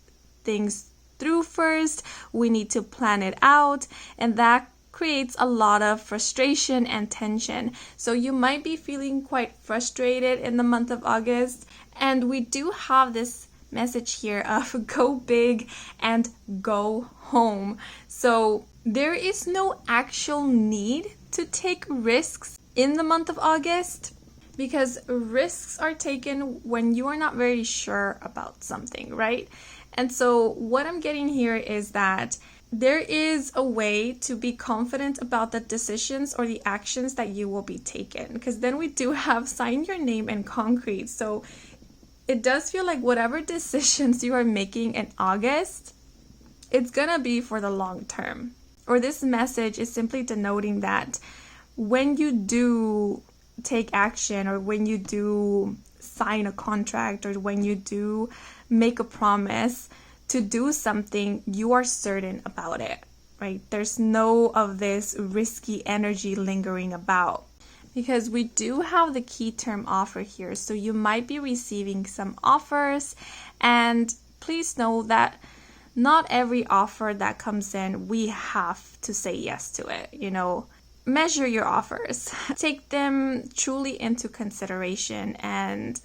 things through first, we need to plan it out, and that creates a lot of frustration and tension. So you might be feeling quite frustrated in the month of August. And we do have this message here of go big and go home. So there is no actual need to take risks in the month of August, because risks are taken when you are not very sure about something, right? And so what I'm getting here is that there is a way to be confident about the decisions or the actions that you will be taking, because then we do have sign your name in concrete. So it does feel like whatever decisions you are making in August, it's gonna be for the long term. Or this message is simply denoting that when you do take action, or when you do sign a contract, or when you do make a promise to do something, you are certain about it, right? There's no of this risky energy lingering about. Because we do have the key term offer here. So you might be receiving some offers, and please know that not every offer that comes in, we have to say yes to it. You know, measure your offers. Take them truly into consideration and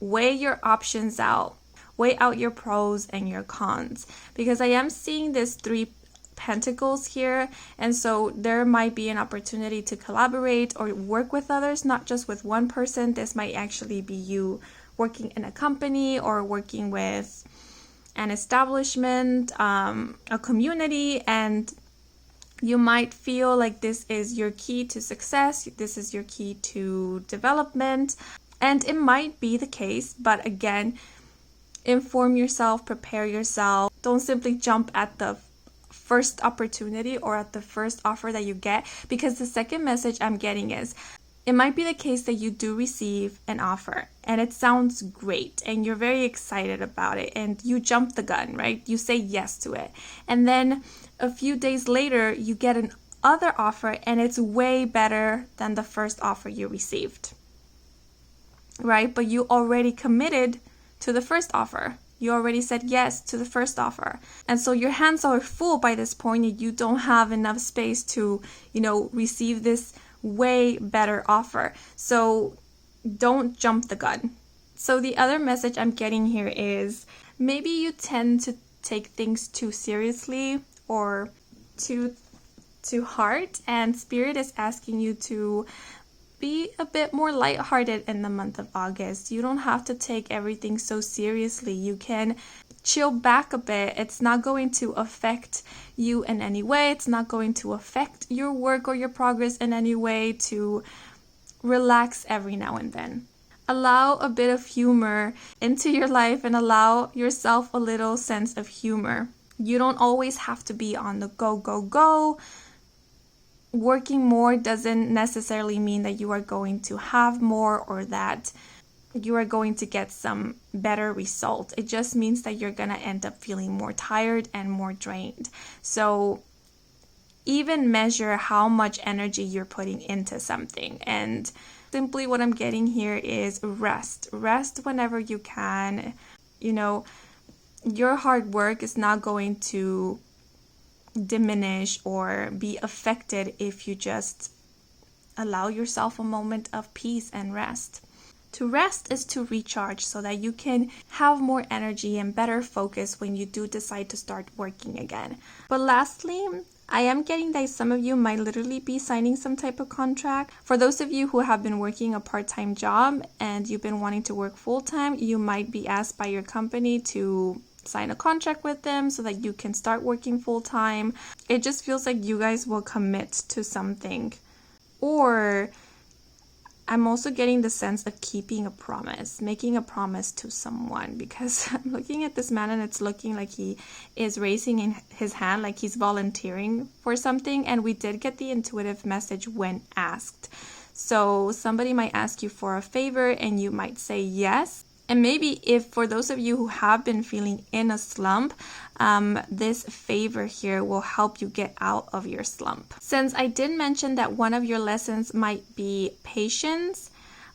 weigh your options out. Weigh out your pros and your cons. Because I am seeing this 3 Pentacles here, and so there might be an opportunity to collaborate or work with others, not just with one person. This might actually be you working in a company or working with an establishment, a community, and you might feel like this is your key to success, this is your key to development, and it might be the case. But again, inform yourself, prepare yourself. Don't simply jump at the first opportunity or at the first offer that you get, because the second message I'm getting is it might be the case that you do receive an offer and it sounds great and you're very excited about it and you jump the gun, right? You say yes to it, and then a few days later you get an other offer and it's way better than the first offer you received, right? But you already committed to the first offer. You already said yes to the first offer. And so your hands are full by this point and you don't have enough space to, receive this way better offer. So don't jump the gun. So the other message I'm getting here is maybe you tend to take things too seriously or too heart, and Spirit is asking you to be a bit more lighthearted in the month of August. You don't have to take everything so seriously. You can chill back a bit. It's not going to affect you in any way. It's not going to affect your work or your progress in any way. To relax every now and then. Allow a bit of humor into your life and allow yourself a little sense of humor. You don't always have to be on the go. Working more doesn't necessarily mean that you are going to have more or that you are going to get some better result. It just means that you're going to end up feeling more tired and more drained. So even measure how much energy you're putting into something. And simply what I'm getting here is rest. Rest whenever you can. Your hard work is not going to diminish or be affected if you just allow yourself a moment of peace and rest. To rest is to recharge so that you can have more energy and better focus when you do decide to start working again. But lastly, I am getting that some of you might literally be signing some type of contract. For those of you who have been working a part-time job and you've been wanting to work full-time, you might be asked by your company to sign a contract with them so that you can start working full-time. It just feels like you guys will commit to something. Or I'm also getting the sense of keeping a promise, making a promise to someone, because I'm looking at this man and it's looking like he is raising in his hand, like he's volunteering for something. And we did get the intuitive message when asked. So somebody might ask you for a favor and you might say yes. And maybe if for those of you who have been feeling in a slump, this favor here will help you get out of your slump. Since I did mention that one of your lessons might be patience,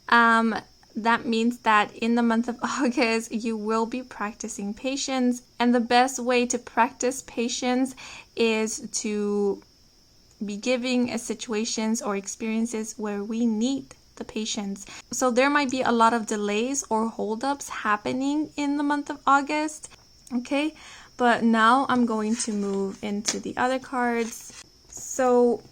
that means that in the month of August, you will be practicing patience. And the best way to practice patience is to be giving situations or experiences where we need the patience. So there might be a lot of delays or holdups happening in the month of August. Okay, but now I'm going to move into the other cards. So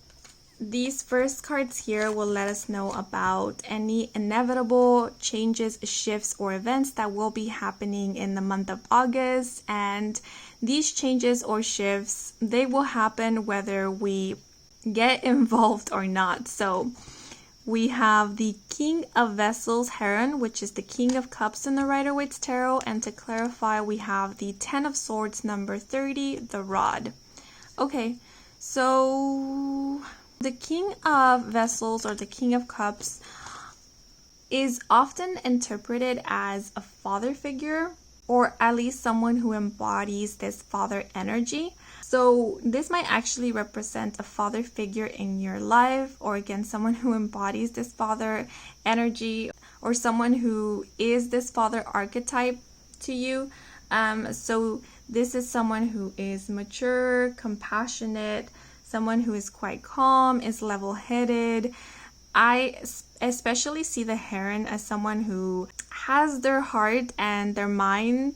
these first cards here will let us know about any inevitable changes, shifts, or events that will be happening in the month of August. And these changes or shifts, they will happen whether we get involved or not. So we have the King of Vessels Heron, which is the King of Cups in the Rider-Waite Tarot. And to clarify, we have the 10 of Swords, number 30, the Rod. Okay, so the King of Vessels or the King of Cups is often interpreted as a father figure, or at least someone who embodies this father energy. So this might actually represent a father figure in your life, or again, someone who embodies this father energy, or someone who is this father archetype to you. So this is someone who is mature, compassionate, someone who is quite calm, is level-headed. I especially see the Heron as someone who has their heart and their mind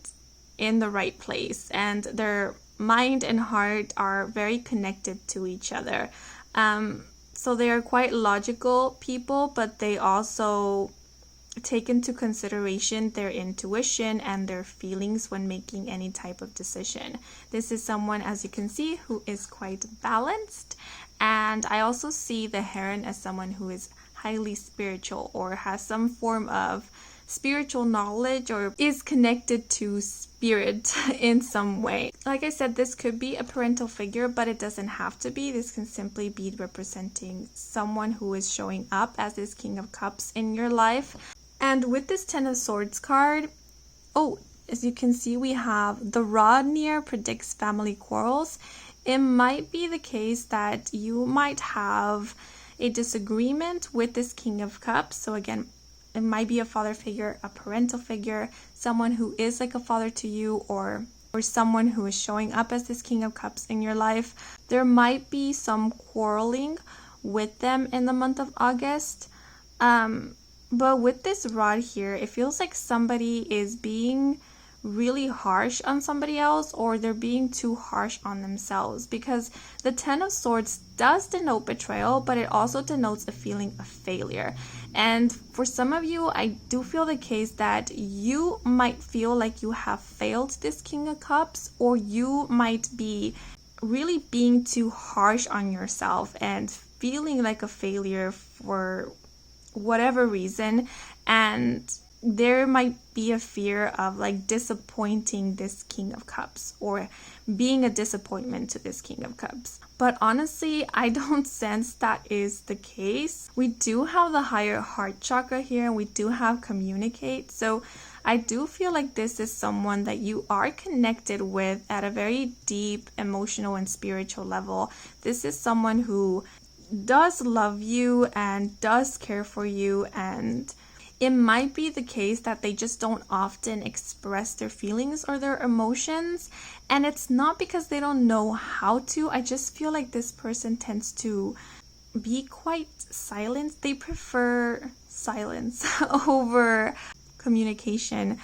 in the right place, and their mind and heart are very connected to each other. So they are quite logical people, but they also take into consideration their intuition and their feelings when making any type of decision. This is someone, as you can see, who is quite balanced. And I also see the Heron as someone who is highly spiritual, or has some form of spiritual knowledge, or is connected to spirit in some way. Like I said, this could be a parental figure, but it doesn't have to be. This can simply be representing someone who is showing up as this King of Cups in your life. And with this 10 of Swords card, as you can see, we have the Rod near predicts family quarrels. It might be the case that you might have a disagreement with this King of Cups. So again, it might be a father figure, a parental figure, someone who is like a father to you, or someone who is showing up as this King of Cups in your life. There might be some quarreling with them in the month of August. But with this rod here, it feels like somebody is being really harsh on somebody else, or they're being too harsh on themselves, because the Ten of Swords does denote betrayal, but it also denotes a feeling of failure. And for some of you, I do feel the case that you might feel like you have failed this King of Cups, or you might be really being too harsh on yourself and feeling like a failure for whatever reason. And there might be a fear of like disappointing this King of Cups, or being a disappointment to this King of Cups. But honestly, I don't sense that is the case. We do have the higher heart chakra here, and we do have communicate. So I do feel like this is someone that you are connected with at a very deep emotional and spiritual level. This is someone who does love you and does care for you, and it might be the case that they just don't often express their feelings or their emotions. And it's not because they don't know how to. I just feel like this person tends to be quite silent. They prefer silence over communication.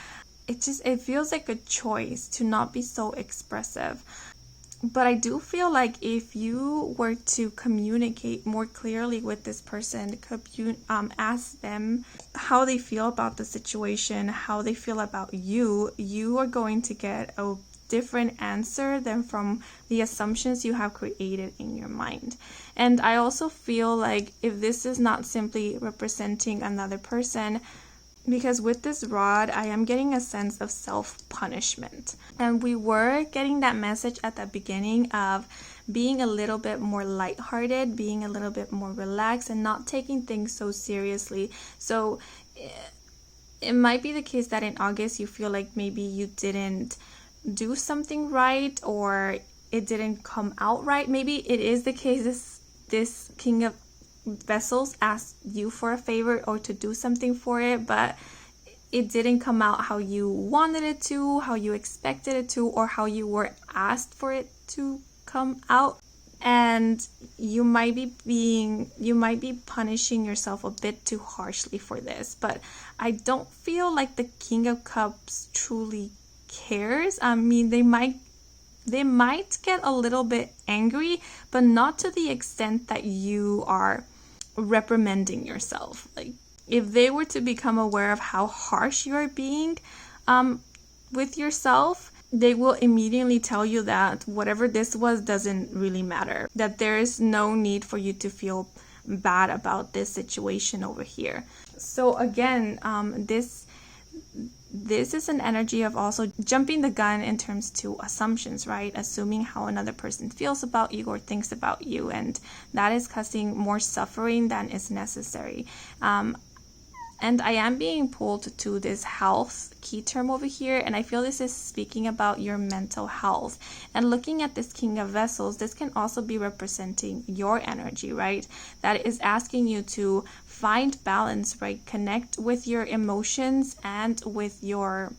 It feels like a choice to not be so expressive. But I do feel like if you were to communicate more clearly with this person, ask them how they feel about the situation, how they feel about you, you are going to get a different answer than from the assumptions you have created in your mind. And I also feel like if this is not simply representing another person, because with this rod, I am getting a sense of self-punishment. And we were getting that message at the beginning of being a little bit more lighthearted, being a little bit more relaxed, and not taking things so seriously. So it might be the case that in August you feel like maybe you didn't do something right, or it didn't come out right. Maybe it is the case this King of Vessels asked you for a favor or to do something for it, but it didn't come out how you wanted it to, how you expected it to, or how you were asked for it to come out. And you might be punishing yourself a bit too harshly for this. But I don't feel like the King of Cups truly cares. I mean, they might get a little bit angry, but not to the extent that you are reprimanding yourself. Like, if they were to become aware of how harsh you are being with yourself, they will immediately tell you that whatever this was doesn't really matter, that there is no need for you to feel bad about this situation over here. So again, this is an energy of also jumping the gun in terms to assumptions, right? Assuming how another person feels about you or thinks about you, and that is causing more suffering than is necessary. And I am being pulled to this health key term over here, and I feel this is speaking about your mental health. And looking at this King of Vessels, this can also be representing your energy, right? That is asking you to find balance, right? Connect with your emotions and with your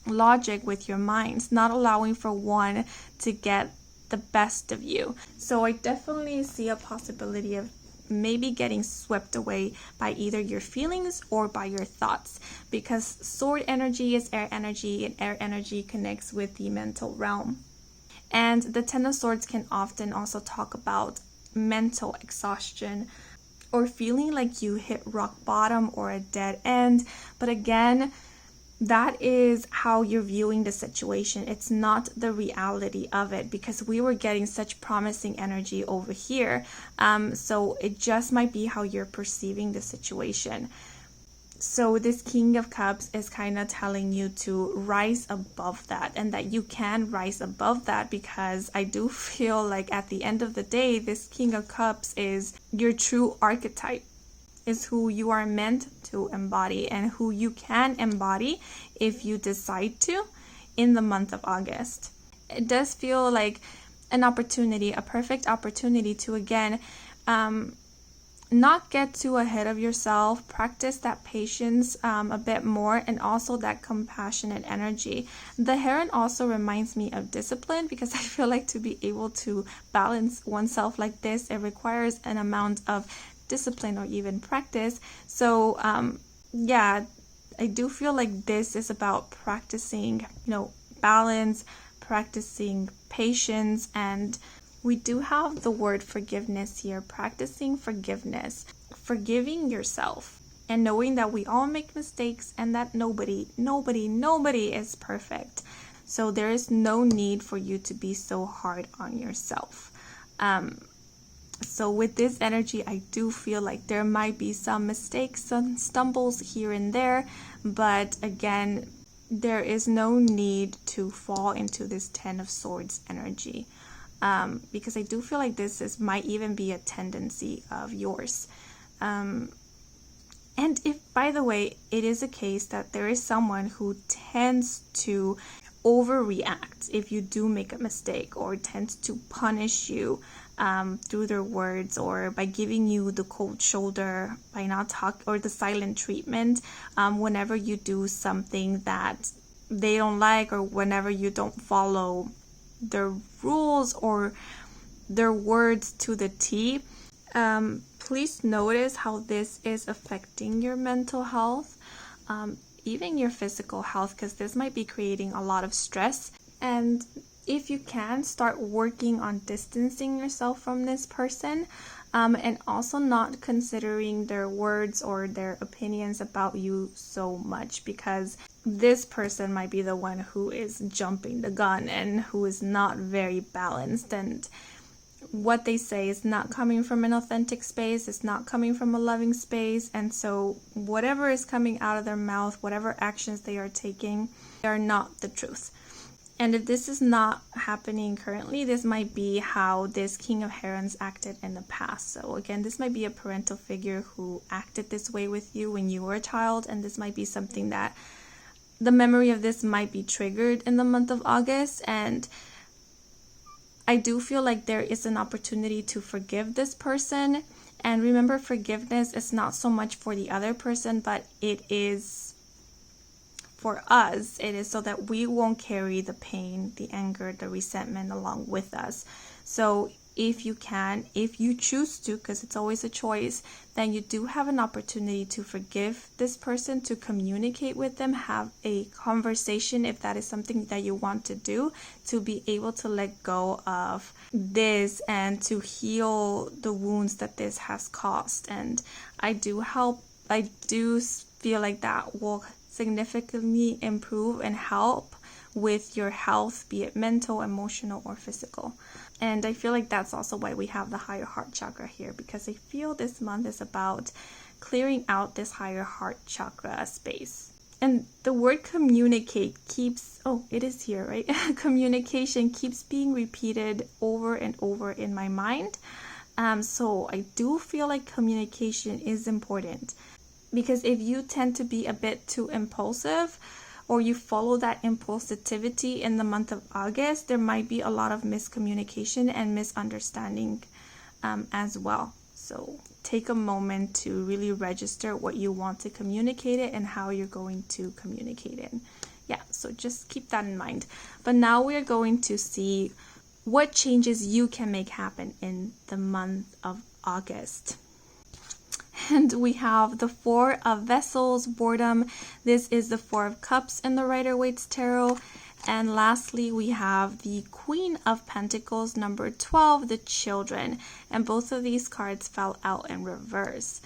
logic, with your minds, not allowing for one to get the best of you. So I definitely see a possibility of maybe getting swept away by either your feelings or by your thoughts, because sword energy is air energy, and air energy connects with the mental realm. And the Ten of Swords can often also talk about mental exhaustion, or feeling like you hit rock bottom or a dead end. But again, that is how you're viewing the situation. It's not the reality of it, because we were getting such promising energy over here. So it just might be how you're perceiving the situation. So this King of Cups is kind of telling you to rise above that, and that you can rise above that, because I do feel like at the end of the day, this King of Cups is your true archetype, is who you are meant to embody, and who you can embody if you decide to in the month of August. It does feel like an opportunity, a perfect opportunity to, again, not get too ahead of yourself, practice that patience a bit more, and also that compassionate energy. The heron also reminds me of discipline, because I feel like to be able to balance oneself like this, it requires an amount of discipline or even practice. So yeah, I do feel like this is about practicing, balance, practicing patience, and we do have the word forgiveness here. Practicing forgiveness, forgiving yourself, and knowing that we all make mistakes and that nobody is perfect. So there is no need for you to be so hard on yourself. So with this energy, I do feel like there might be some mistakes, some stumbles here and there, but again, there is no need to fall into this Ten of Swords energy. Because I do feel like this might even be a tendency of yours. And if, by the way, it is a case that there is someone who tends to overreact if you do make a mistake, or tends to punish you through their words, or by giving you the cold shoulder, by not talk, or the silent treatment whenever you do something that they don't like, or whenever you don't follow their rules or their words to the T. Please notice how this is affecting your mental health, even your physical health, because this might be creating a lot of stress. And if you can, start working on distancing yourself from this person, and also not considering their words or their opinions about you so much, because this person might be the one who is jumping the gun and who is not very balanced, and what they say is not coming from an authentic space, it's not coming from a loving space. And so whatever is coming out of their mouth, whatever actions they are taking, they are not the truth. And if this is not happening currently, this might be how this King of Herons acted in the past. So again, this might be a parental figure who acted this way with you when you were a child, and this might be something that the memory of this might be triggered in the month of August. And I do feel like there is an opportunity to forgive this person. And remember, forgiveness is not so much for the other person, but it is for us. It is so that we won't carry the pain, the anger, the resentment along with us. So if you can, if you choose to, because it's always a choice, then you do have an opportunity to forgive this person, to communicate with them, have a conversation if that is something that you want to do, to be able to let go of this and to heal the wounds that this has caused. And I do feel like that will significantly improve and help with your health, be it mental, emotional, or physical. And I feel like that's also why we have the higher heart chakra here, because I feel this month is about clearing out this higher heart chakra space. And the word communicate keeps, it is here, right? Communication keeps being repeated over and over in my mind. So I do feel like communication is important, because if you tend to be a bit too impulsive, or you follow that impulsivity in the month of August, there might be a lot of miscommunication and misunderstanding as well. So take a moment to really register what you want to communicate it and how you're going to communicate it. Yeah, so just keep that in mind. But now we're going to see what changes you can make happen in the month of August. And we have the Four of Vessels, boredom. This is the Four of Cups in the Rider-Waite's Tarot. And lastly, we have the Queen of Pentacles, number 12, the Children. And both of these cards fell out in reverse.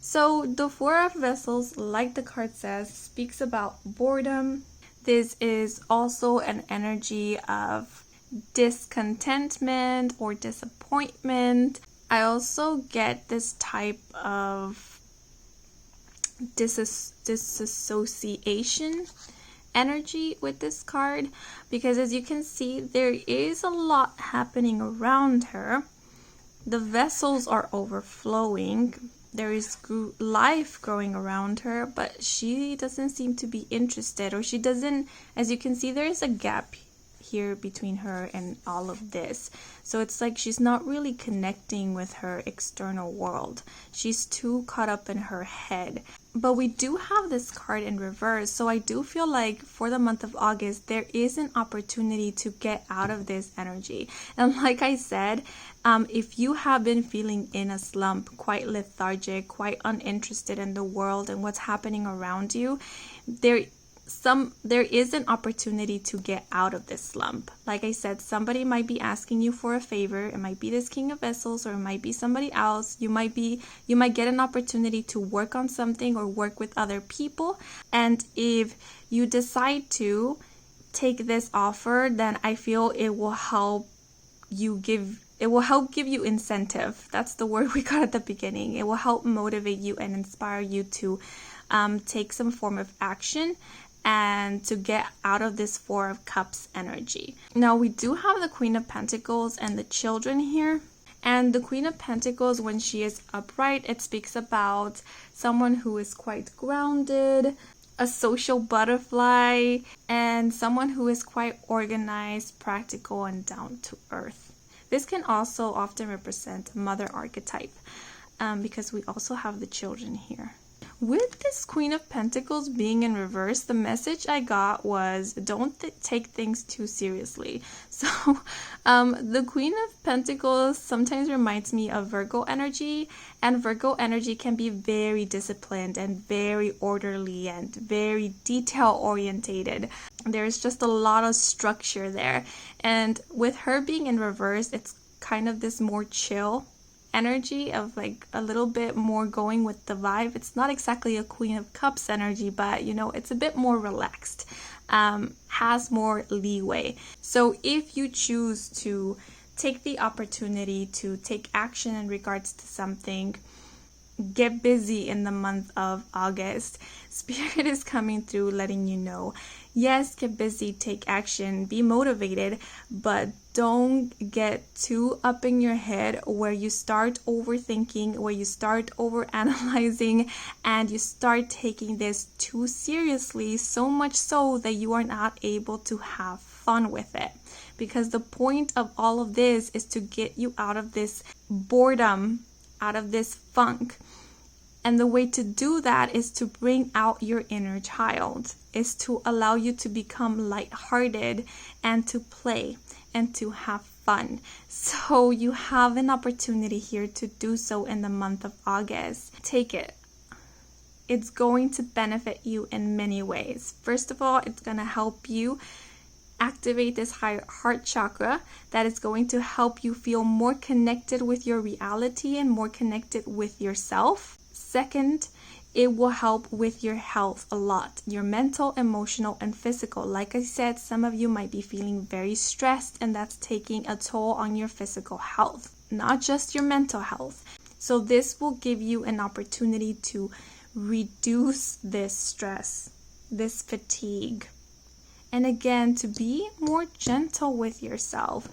So the Four of Vessels, like the card says, speaks about boredom. This is also an energy of discontentment or disappointment. I also get this type of disassociation energy with this card, because as you can see, there is a lot happening around her. The vessels are overflowing. There is life growing around her, but she doesn't seem to be interested, or she doesn't, as you can see, there is a gap here between her and all of this. So it's like she's not really connecting with her external world. She's too caught up in her head. But we do have this card in reverse. So I do feel like for the month of August, there is an opportunity to get out of this energy. And like I said, if you have been feeling in a slump, quite lethargic, quite uninterested in the world and what's happening around you, there is an opportunity to get out of this slump. Like I said, somebody might be asking you for a favor. It might be this King of Vessels, or it might be somebody else. You might get an opportunity to work on something or work with other people. And if you decide to take this offer, then I feel it will help give you incentive. That's the word we got at the beginning. It will help motivate you and inspire you to take some form of action and to get out of this Four of Cups energy. Now we do have the Queen of Pentacles and the children here. And the Queen of Pentacles, when she is upright, it speaks about someone who is quite grounded, a social butterfly, and someone who is quite organized, practical, and down to earth. This can also often represent a mother archetype, because we also have the children here. With this Queen of Pentacles being in reverse, the message I got was don't take things too seriously. So the Queen of Pentacles sometimes reminds me of Virgo energy, and Virgo energy can be very disciplined and very orderly and very detail orientated. There's just a lot of structure there. And with her being in reverse, it's kind of this more chill energy of like a little bit more going with the vibe. It's not exactly a Queen of Cups energy, but it's a bit more relaxed, has more leeway. So if you choose to take the opportunity to take action in regards to something, get busy in the month of August, Spirit is coming through letting you know, yes, get busy, take action, be motivated, but don't get too up in your head where you start overthinking, where you start overanalyzing, and you start taking this too seriously, so much so that you are not able to have fun with it. Because the point of all of this is to get you out of this boredom, out of this funk. And the way to do that is to bring out your inner child, is to allow you to become lighthearted and to play and to have fun. So you have an opportunity here to do so in the month of August. Take it. It's going to benefit you in many ways. First of all, it's going to help you activate this higher heart chakra that is going to help you feel more connected with your reality and more connected with yourself. Second, it will help with your health a lot, your mental, emotional, and physical. Like I said, some of you might be feeling very stressed, and that's taking a toll on your physical health, not just your mental health. So this will give you an opportunity to reduce this stress, this fatigue, and again, to be more gentle with yourself.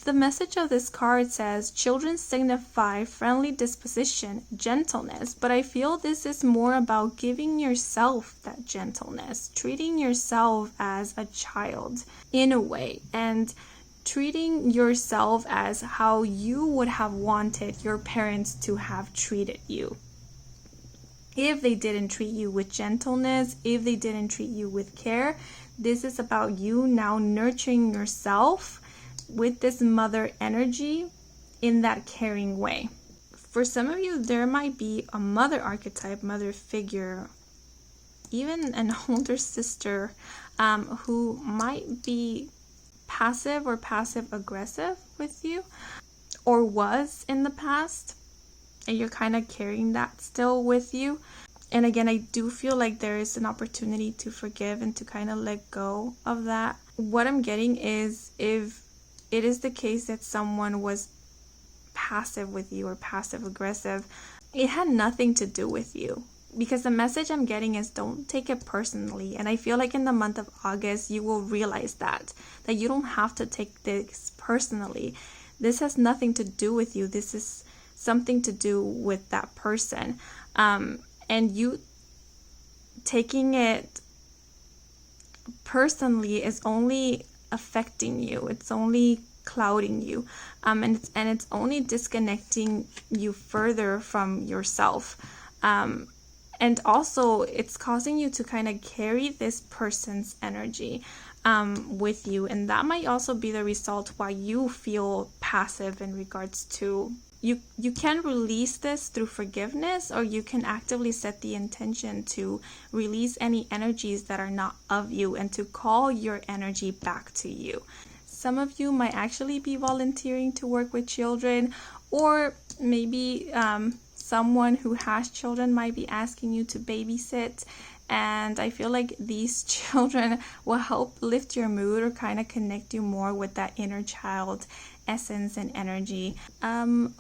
The message of this card says children signify friendly disposition, gentleness, but I feel this is more about giving yourself that gentleness, treating yourself as a child in a way, and treating yourself as how you would have wanted your parents to have treated you. If they didn't treat you with gentleness, if they didn't treat you with care, this is about you now nurturing yourself with this mother energy in that caring way. For some of you, there might be a mother archetype, mother figure, even an older sister who might be passive or passive aggressive with you, or was in the past, and you're kind of carrying that still with you. And again, I do feel like there is an opportunity to forgive and to kind of let go of that. What I'm getting is, if it is the case that someone was passive with you or passive aggressive, it had nothing to do with you. Because the message I'm getting is don't take it personally. And I feel like in the month of August, you will realize that you don't have to take this personally. This has nothing to do with you. This is something to do with that person. And you taking it personally is only affecting you. It's only clouding you, and it's only disconnecting you further from yourself. And also it's causing you to kind of carry this person's energy with you, and that might also be the result why you feel passive in regards to you can release this through forgiveness, or you can actively set the intention to release any energies that are not of you and to call your energy back to you. Some of you might actually be volunteering to work with children, or maybe someone who has children might be asking you to babysit. And I feel like these children will help lift your mood or kind of connect you more with that inner child essence and energy.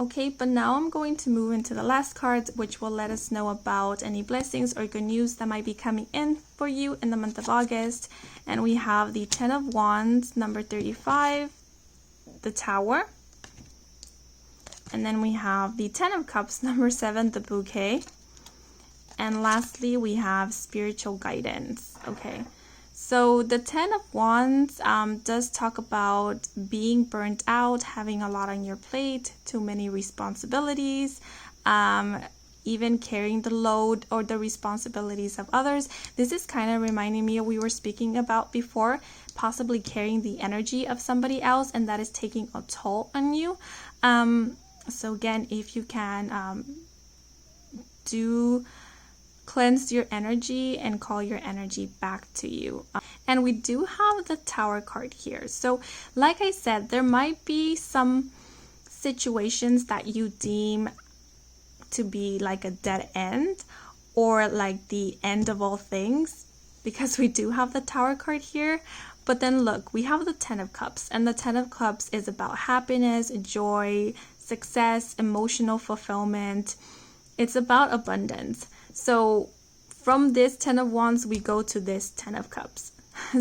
Okay, but now I'm going to move into the last card, which will let us know about any blessings or good news that might be coming in for you in the month of August. And we have the 10 of Wands, number 35, the Tower. And then we have the 10 of Cups, number 7, the Bouquet. And lastly, we have spiritual guidance. Okay, so the 10 of Wands does talk about being burnt out, having a lot on your plate, too many responsibilities, even carrying the load or the responsibilities of others. This is kind of reminding me of what we were speaking about before, possibly carrying the energy of somebody else, and that is taking a toll on you. So again, if you can cleanse your energy and call your energy back to you. And we do have the Tower card here. So like I said, there might be some situations that you deem to be like a dead end or like the end of all things, because we do have the Tower card here. But then look, we have the 10 of Cups, and the 10 of Cups is about happiness, joy, success, emotional fulfillment. It's about abundance. So from this 10 of Wands, we go to this 10 of Cups.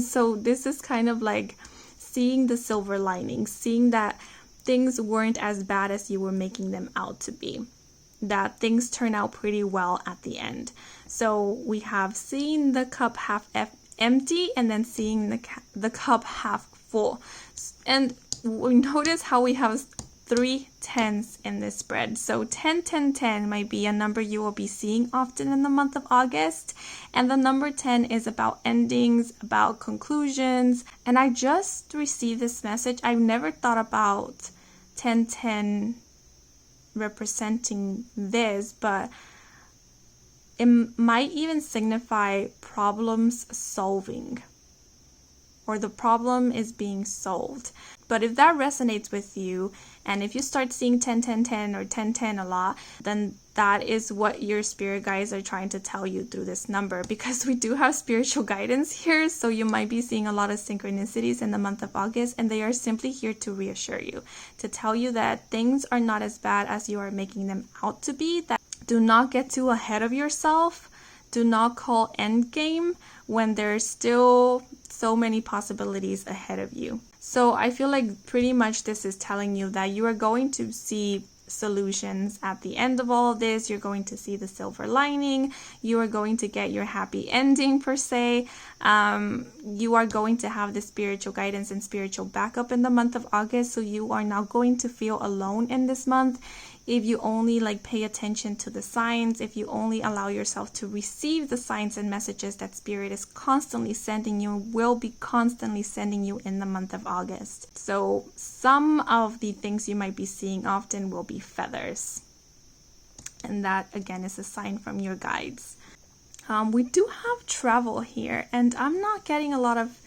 So this is kind of like seeing the silver lining, seeing that things weren't as bad as you were making them out to be, that things turn out pretty well at the end. So we have seeing the cup half empty and then seeing the cup half full. And we notice how we have 3 10s in this spread. So 10, 10, 10 might be a number you will be seeing often in the month of August. And the number 10 is about endings, about conclusions. And I just received this message. I've never thought about 10, 10 representing this, but it might even signify problems solving, or the problem is being solved. But if that resonates with you, and if you start seeing 10, 10, 10 or 10, 10 a lot, then that is what your spirit guides are trying to tell you through this number, because we do have spiritual guidance here. So you might be seeing a lot of synchronicities in the month of August, and they are simply here to reassure you, to tell you that things are not as bad as you are making them out to be. That do not get too ahead of yourself. Do not call endgame when there's still so many possibilities ahead of you. So I feel like pretty much this is telling you that you are going to see solutions at the end of all of this. You're going to see the silver lining. You are going to get your happy ending per se. You are going to have the spiritual guidance and spiritual backup in the month of August. So you are not going to feel alone in this month. If you only pay attention to the signs, if you only allow yourself to receive the signs and messages that Spirit is constantly sending you, will be constantly sending you in the month of August. So some of the things you might be seeing often will be feathers. And that again is a sign from your guides. We do have travel here, and I'm not getting a lot of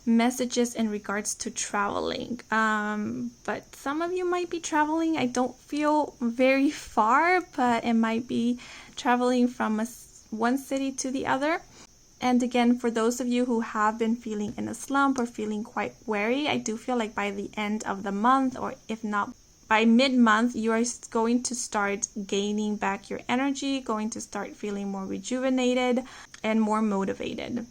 messages in regards to traveling, but some of you might be traveling. I don't feel very far, but it might be traveling from one city to the other. And again, for those of you who have been feeling in a slump or feeling quite weary, I do feel like by the end of the month, or if not by mid-month, you are going to start gaining back your energy, going to start feeling more rejuvenated and more motivated.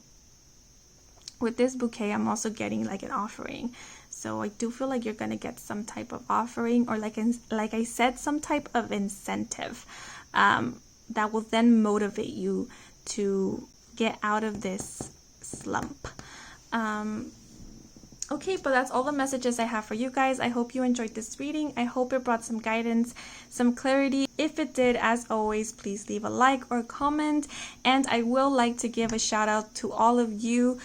With this bouquet, I'm also getting an offering. So I do feel like you're going to get some type of offering, or like I said, some type of incentive that will then motivate you to get out of this slump. Okay, but that's all the messages I have for you guys. I hope you enjoyed this reading. I hope it brought some guidance, some clarity. If it did, as always, please leave a like or comment. And I will like to give a shout out to all of you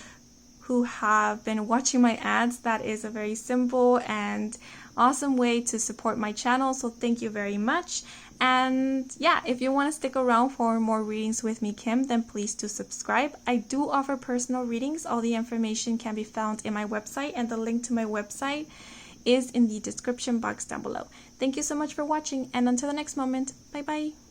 who have been watching my ads. That is a very simple and awesome way to support my channel, so thank you very much. And yeah, if you want to stick around for more readings with me, Kim, then please do subscribe. I do offer personal readings. All the information can be found in my website, and the link to my website is in the description box down below. Thank you so much for watching, and until the next moment, bye bye.